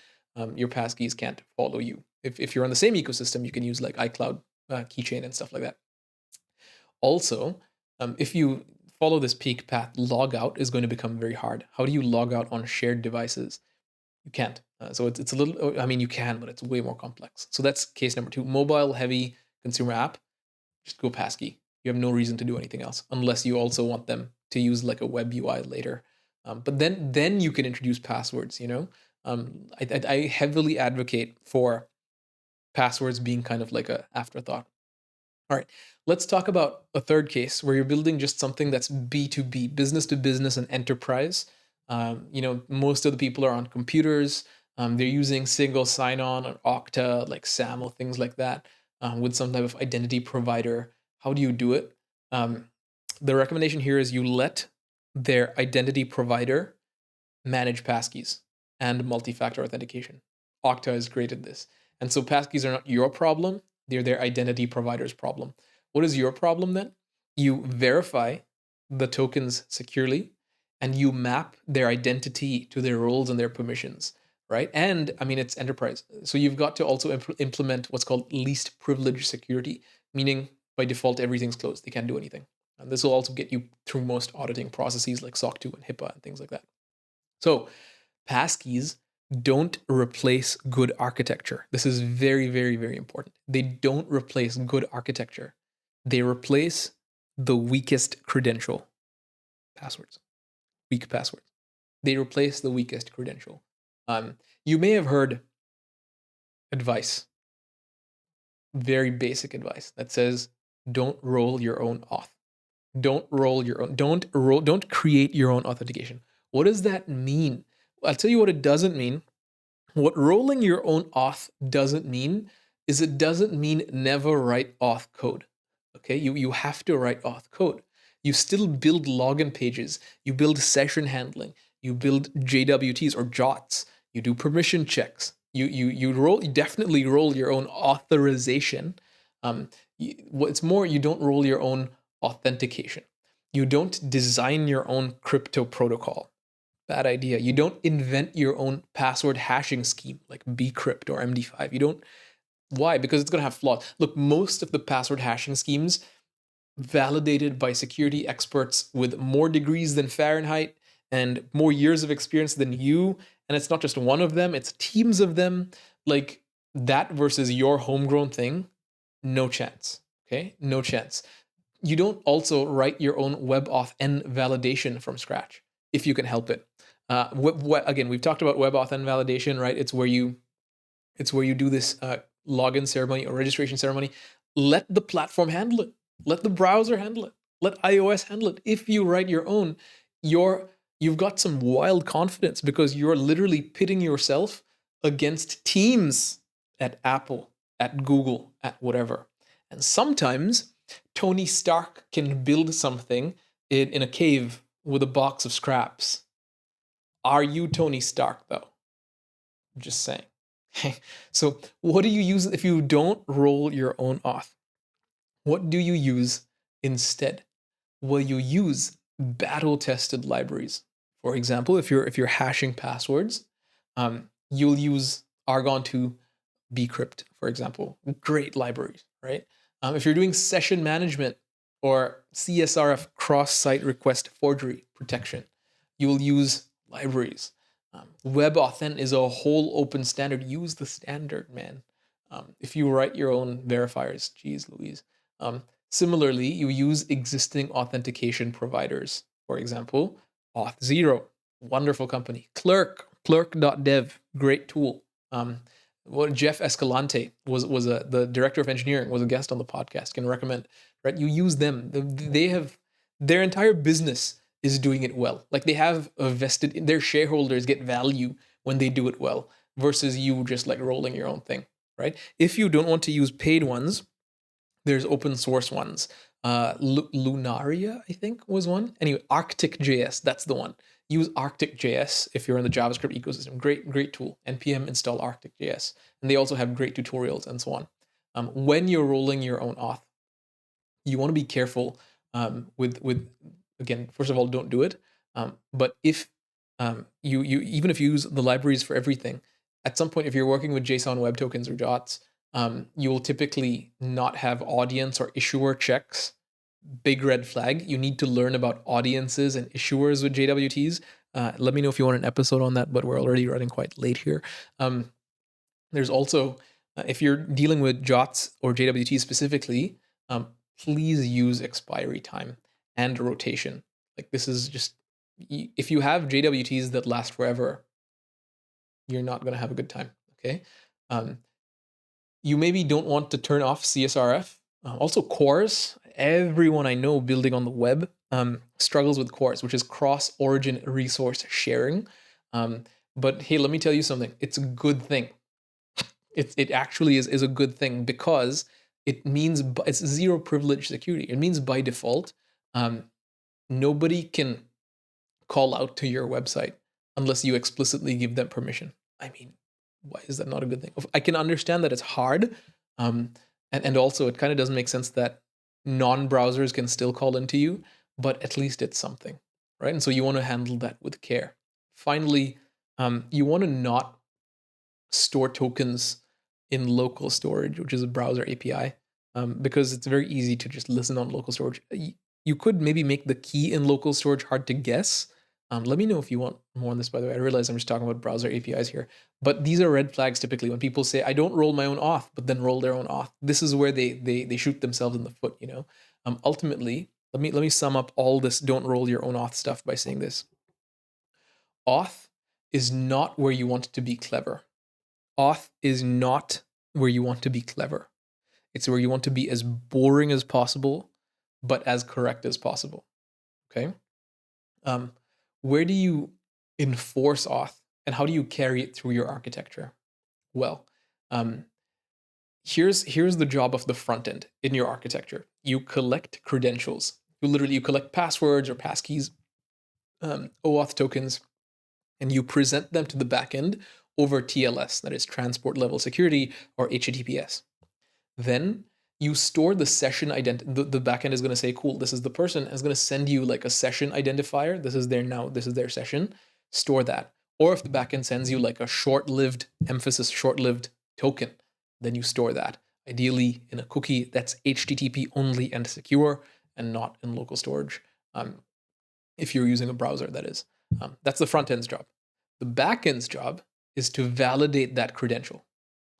your passkeys can't follow you. If you're on the same ecosystem, you can use like iCloud keychain and stuff like that. Also, if you follow this peak path, log out is going to become very hard. How do you log out on shared devices? You can't. So it's a little, I mean, you can, but it's way more complex. So that's case number 2. Mobile heavy consumer app, just go passkey. You have no reason to do anything else unless you also want them to use like a web UI later. But then you can introduce passwords, you know? I heavily advocate for passwords being kind of like a afterthought. All right, let's talk about a third case where you're building just something that's B2B, business to business and enterprise. You know, most of the people are on computers. They're using single sign-on or Okta, like SAML, things like that, with some type of identity provider. How do you do it? The recommendation here is you let their identity provider manage passkeys and multi-factor authentication. Okta has created this. And so passkeys are not your problem, they're their identity provider's problem. What is your problem then? You verify the tokens securely and you map their identity to their roles and their permissions, right? And I mean, it's enterprise. So you've got to also implement what's called least privilege security, meaning by default, everything's closed. They can't do anything. And this will also get you through most auditing processes like SOC 2 and HIPAA and things like that. So passkeys don't replace good architecture. This is very, very, very important. They don't replace good architecture. They replace the weakest credential. Passwords. Weak passwords. They replace the weakest credential. You may have heard advice, very basic advice that says, don't roll your own auth. Don't create your own authentication. What does that mean? I'll tell you what it doesn't mean. What rolling your own auth doesn't mean is it doesn't mean never write auth code. Okay, you have to write auth code. You still build login pages, you build session handling, you build JWTs or JOTs, you do permission checks, you definitely roll your own authorization. What's more, you don't roll your own authentication. You don't design your own crypto protocol. Bad idea. You don't invent your own password hashing scheme like bcrypt or MD5. You don't. Why? Because it's going to have flaws. Look, most of the password hashing schemes validated by security experts with more degrees than Fahrenheit and more years of experience than you. And it's not just one of them, it's teams of them. Like that versus your homegrown thing, no chance. Okay? No chance. You don't also write your own WebAuthn validation from scratch if you can help it. Again, we've talked about WebAuthn validation, right? It's where you do this login ceremony or registration ceremony. Let the platform handle it. Let the browser handle it. Let iOS handle it. If you write your own, you've got some wild confidence because you're literally pitting yourself against teams at Apple, at Google, at whatever. And sometimes Tony Stark can build something in a cave with a box of scraps. Are you Tony Stark, though? I'm just saying. So what do you use if you don't roll your own auth? What do you use instead? Well, you use battle-tested libraries. For example, if you're hashing passwords, you'll use Argon 2 bcrypt, for example. Great libraries, right? If you're doing session management or CSRF cross-site request forgery protection, you will use libraries. WebAuthn is a whole open standard. Use the standard, man. If you write your own verifiers, geez Louise. Similarly, you use existing authentication providers. For example, Auth0, wonderful company. Clerk.dev, great tool. Jeff Escalante was the director of engineering, was a guest on the podcast. Can recommend, right? You use them. They have their entire business is doing it well. Like they have a vested, their shareholders get value when they do it well versus you just like rolling your own thing, right? If you don't want to use paid ones, there's open source ones. Lunaria, I think, was one. Anyway, Arctic.js, that's the one. Use Arctic.js if you're in the JavaScript ecosystem. Great tool. NPM install Arctic.js. And they also have great tutorials and so on. When you're rolling your own auth, you want to be careful with again, first of all, don't do it. But if you even if you use the libraries for everything, at some point, if you're working with JSON web tokens or JOTs, you will typically not have audience or issuer checks. Big red flag. You need to learn about audiences and issuers with JWTs. Let me know if you want an episode on that, but we're already running quite late here. There's also, if you're dealing with JOTs or JWTs specifically, please use expiry time and rotation. Like this is just, if you have JWTs that last forever, you're not going to have a good time. Okay. You maybe don't want to turn off CSRF. Also, CORS. Everyone I know building on the web struggles with CORS, which is cross-origin resource sharing. But hey, let me tell you something. It's a good thing. It actually is a good thing because it means it's zero privilege security. It means by default, nobody can call out to your website unless you explicitly give them permission. I mean, why is that not a good thing? I can understand that it's hard, and also it kind of doesn't make sense that non-browsers can still call into you, but at least it's something, right? And so you want to handle that with care. Finally, you want to not store tokens in local storage, which is a browser API, because it's very easy to just listen on local storage. You could maybe make the key in local storage hard to guess. Let me know if you want more on this, by the way. I realize I'm just talking about browser APIs here, but these are red flags typically when people say, I don't roll my own auth, but then roll their own auth. This is where they shoot themselves in the foot, you know? Ultimately, let me sum up all this don't roll your own auth stuff by saying this. Auth is not where you want to be clever. Auth is not where you want to be clever. It's where you want to be as boring as possible, but as correct as possible. Okay? Where do you enforce auth and how do you carry it through your architecture? Well, here's the job of the front end in your architecture. You collect credentials. You collect passwords or passkeys, OAuth tokens, and you present them to the backend over TLS, that is transport level security, or HTTPS. Then you store the session identity. The backend is going to say, cool, this is the person, and it's going to send you like a session identifier. This is their session. Store that. Or if the backend sends you like a short-lived token, then you store that. Ideally in a cookie that's HTTP only and secure and not in local storage. If you're using a browser, that is. That's the front end's job. The back end's job is to validate that credential.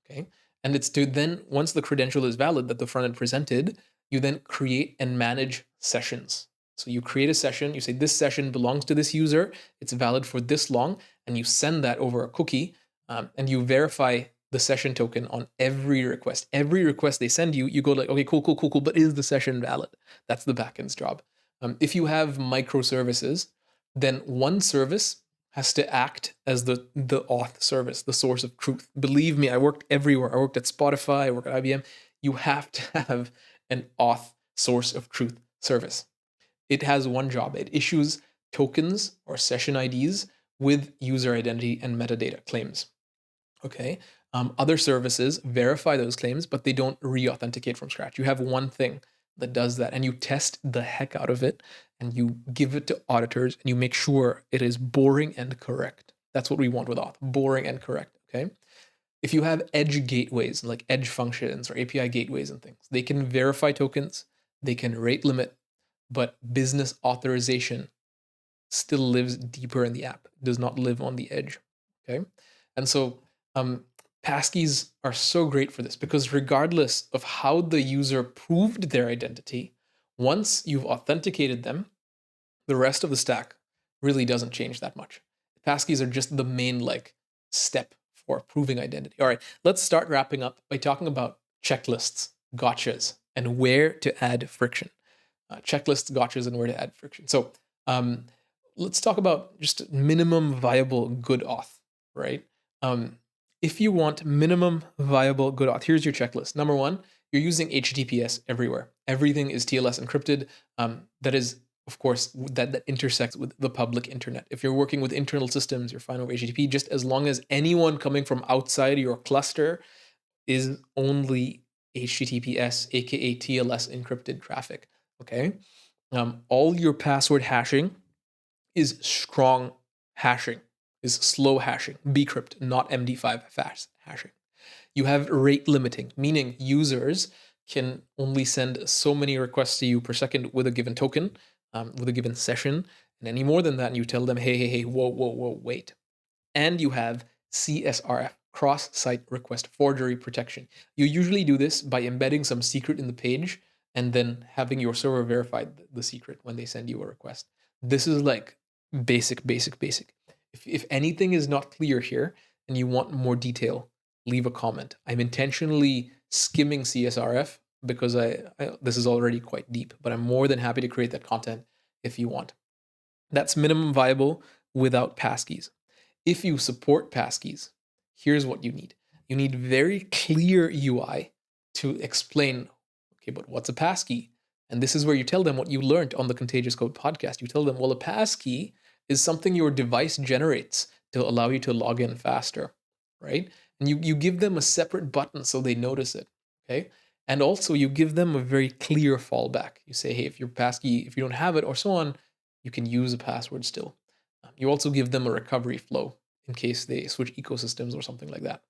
Okay. And it's to then, once the credential is valid that the front end presented, you then create and manage sessions. So you create a session, you say this session belongs to this user, it's valid for this long, and you send that over a cookie, and you verify the session token on every request. Every request they send you, you go like, okay, cool, but is the session valid? That's the backend's job. If you have microservices, then one service has to act as the auth service, the source of truth. Believe me, I worked everywhere. I worked at Spotify, I worked at IBM. You have to have an auth source of truth service. It has one job. It issues tokens or session IDs with user identity and metadata claims. Okay. Other services verify those claims, but they don't re-authenticate from scratch. You have one thing that does that, and you test the heck out of it, and you give it to auditors, and you make sure it is boring and correct. That's what we want with auth, boring and correct, okay? If you have edge gateways, like edge functions or API gateways and things, they can verify tokens, they can rate limit, but business authorization still lives deeper in the app, does not live on the edge, okay? And so Passkeys are so great for this because regardless of how the user proved their identity, once you've authenticated them, the rest of the stack really doesn't change that much. Passkeys are just the main step for proving identity. All right, let's start wrapping up by talking about checklists, gotchas, and where to add friction. Checklists, gotchas, and where to add friction. So let's talk about just minimum viable good auth, right? If you want minimum viable good auth, here's your checklist. Number one, you're using HTTPS everywhere. Everything is TLS encrypted. That is, of course, that intersects with the public internet. If you're working with internal systems, you're fine over HTTP, just as long as anyone coming from outside your cluster is only HTTPS, aka TLS encrypted traffic. Okay. All your password hashing is strong hashing, is slow hashing, bcrypt, not MD5 fast hashing. You have rate limiting, meaning users can only send so many requests to you per second with a given token, with a given session. And any more than that, and you tell them, hey, whoa, wait. And you have CSRF, cross-site request forgery protection. You usually do this by embedding some secret in the page and then having your server verify the secret when they send you a request. This is like basic. If anything is not clear here and you want more detail, leave a comment. I'm intentionally skimming CSRF because this is already quite deep, but I'm more than happy to create that content if you want. That's minimum viable without passkeys. If you support passkeys, here's what you need. You need very clear UI to explain, okay, but what's a passkey? And this is where you tell them what you learned on the ConTejas Code podcast. You tell them, well, a passkey is something your device generates to allow you to log in faster, right? And you give them a separate button so they notice it, okay? And also you give them a very clear fallback. You say, hey, if your passkey, if you don't have it or so on, you can use a password still. You also give them a recovery flow in case they switch ecosystems or something like that.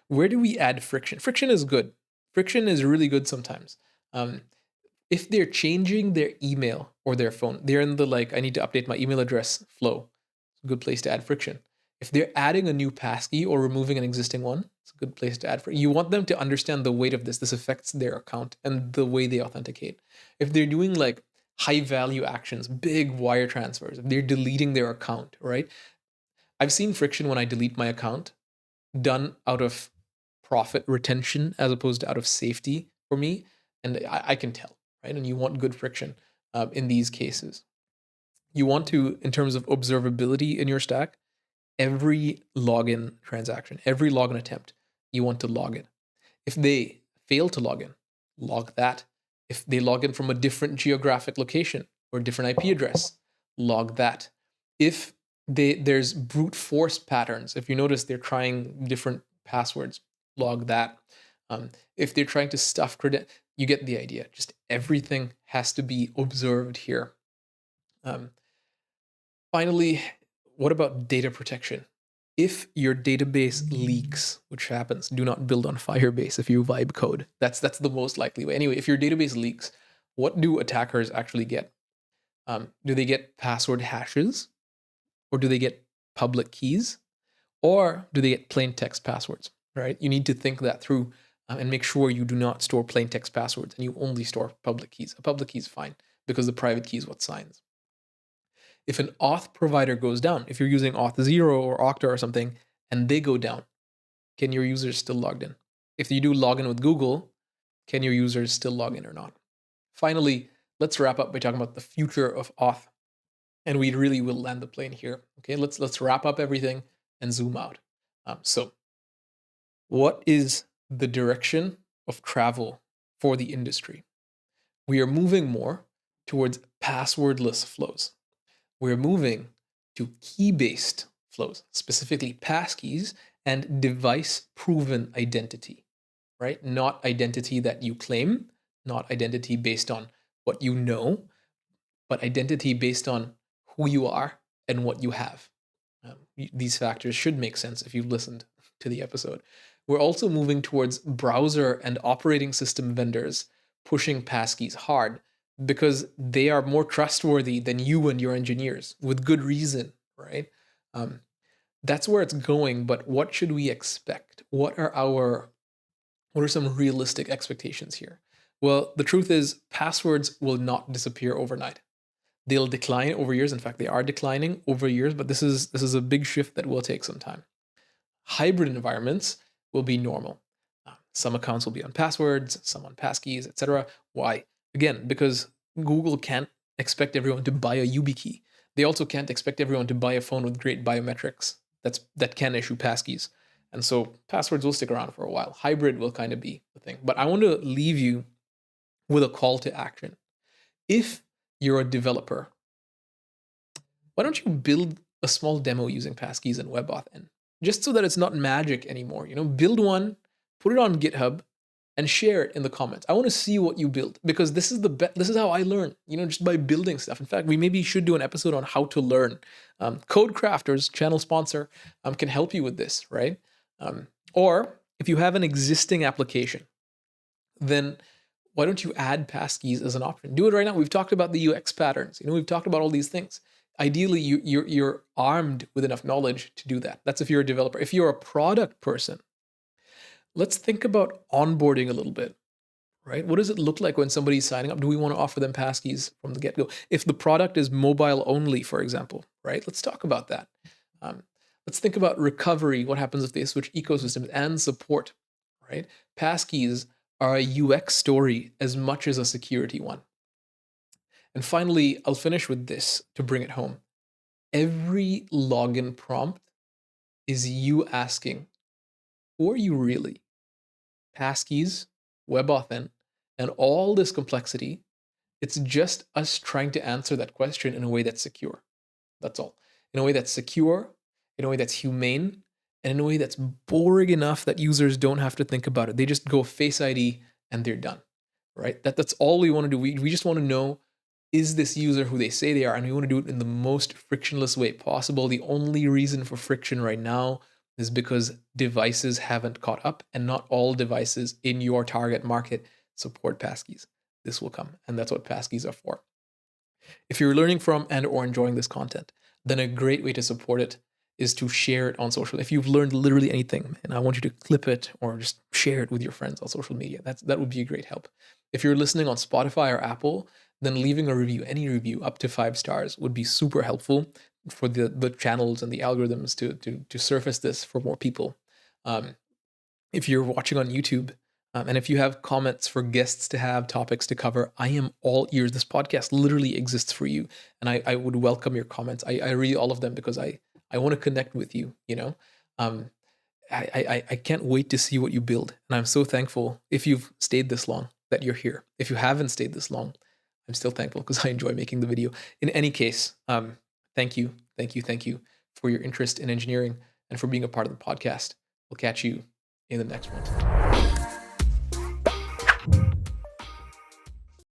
Where do we add friction? Friction is good. Friction is really good sometimes. If they're changing their email or their phone, they're in the I need to update my email address flow. It's a good place to add friction. If they're adding a new passkey or removing an existing one, it's a good place to add friction. You want them to understand the weight of this. This affects their account and the way they authenticate. If they're doing high value actions, big wire transfers, if they're deleting their account, right? I've seen friction when I delete my account done out of profit retention as opposed to out of safety for me. And I can tell, right? And you want good friction in these cases. You want to, in terms of observability in your stack, every login transaction, every login attempt, you want to log it. If they fail to log in, log that. If they log in from a different geographic location or different IP address, log that. If there's brute force patterns, if you notice they're trying different passwords, log that. If they're trying to stuff credit, you get the idea. Just everything has to be observed here. Finally, what about data protection? If your database leaks, which happens, do not build on Firebase if you vibe code. That's the most likely way. Anyway, if your database leaks, what do attackers actually get? Do they get password hashes? Or do they get public keys? Or do they get plain text passwords, right? You need to think that through and make sure you do not store plain text passwords and you only store public keys. A public key is fine because the private key is what signs. If an auth provider goes down, if you're using Auth 0 or Okta or something, and they go down, can your users still log in? If you do login with Google, can your users still log in or not? Finally, let's wrap up by talking about the future of Auth. And we really will land the plane here. Okay, let's wrap up everything and zoom out. So what is the direction of travel for the industry? We are moving more towards passwordless flows. We're moving to key-based flows, specifically passkeys and device-proven identity, right? Not identity that you claim, not identity based on what you know, but identity based on who you are and what you have. These factors should make sense if you've listened to the episode. We're also moving towards browser and operating system vendors pushing passkeys hard because they are more trustworthy than you and your engineers, with good reason, right? That's where it's going, but what should we expect? What are some realistic expectations here? Well, the truth is passwords will not disappear overnight. They'll decline over years. In fact, they are declining over years, but this is a big shift that will take some time. Hybrid environments will be normal. Some accounts will be on passwords, some on passkeys, etc. Why? Again, because Google can't expect everyone to buy a YubiKey. They also can't expect everyone to buy a phone with great biometrics that can issue passkeys. And so passwords will stick around for a while. Hybrid will kind of be the thing. But I want to leave you with a call to action. If you're a developer, why don't you build a small demo using Passkeys and WebAuthn? Just so that it's not magic anymore. Build one, put it on GitHub, and share it in the comments. I want to see what you build because this is this is how I learn, just by building stuff. In fact, we maybe should do an episode on how to learn. CodeCrafters, channel sponsor, can help you with this, right? Or if you have an existing application, then Why don't you add passkeys as an option? Do it right now. We've talked about the UX patterns. We've talked about all these things. Ideally, you're armed with enough knowledge to do that. That's if you're a developer. If you're a product person, let's think about onboarding a little bit, right? What does it look like when somebody's signing up? Do we want to offer them passkeys from the get-go? If the product is mobile only, for example, right? Let's talk about that. Um, let's think about recovery. What happens if they switch ecosystems and support, right? Passkeys are a UX story as much as a security one. And finally, I'll finish with this to bring it home. Every login prompt is you asking, who are you really? Passkeys, WebAuthn, and all this complexity, it's just us trying to answer that question in a way that's secure. That's all. In a way that's secure, in a way that's humane, and in a way that's boring enough that users don't have to think about it. They just go Face ID and they're done, right? That's all we want to do. We just want to know, is this user who they say they are? And we want to do it in the most frictionless way possible. The only reason for friction right now is because devices haven't caught up, and not all devices in your target market support passkeys. This will come, and that's what passkeys are for. If you're learning from and or enjoying this content, then a great way to support it is to share it on social. If you've learned literally anything, and I want you to clip it or just share it with your friends on social media, that would be a great help. If you're listening on Spotify or Apple, then leaving a review, any review up to 5 stars, would be super helpful for the channels and the algorithms to surface this for more people. If you're watching on YouTube, and if you have comments for guests to have, topics to cover, I am all ears. This podcast literally exists for you, and I would welcome your comments. I read all of them because I want to connect with you. I can't wait to see what you build, and I'm so thankful if you've stayed this long that you're here. If you haven't stayed this long, I'm still thankful because I enjoy making the video. In any case, thank you for your interest in engineering and for being a part of the podcast. We'll catch you in the next one.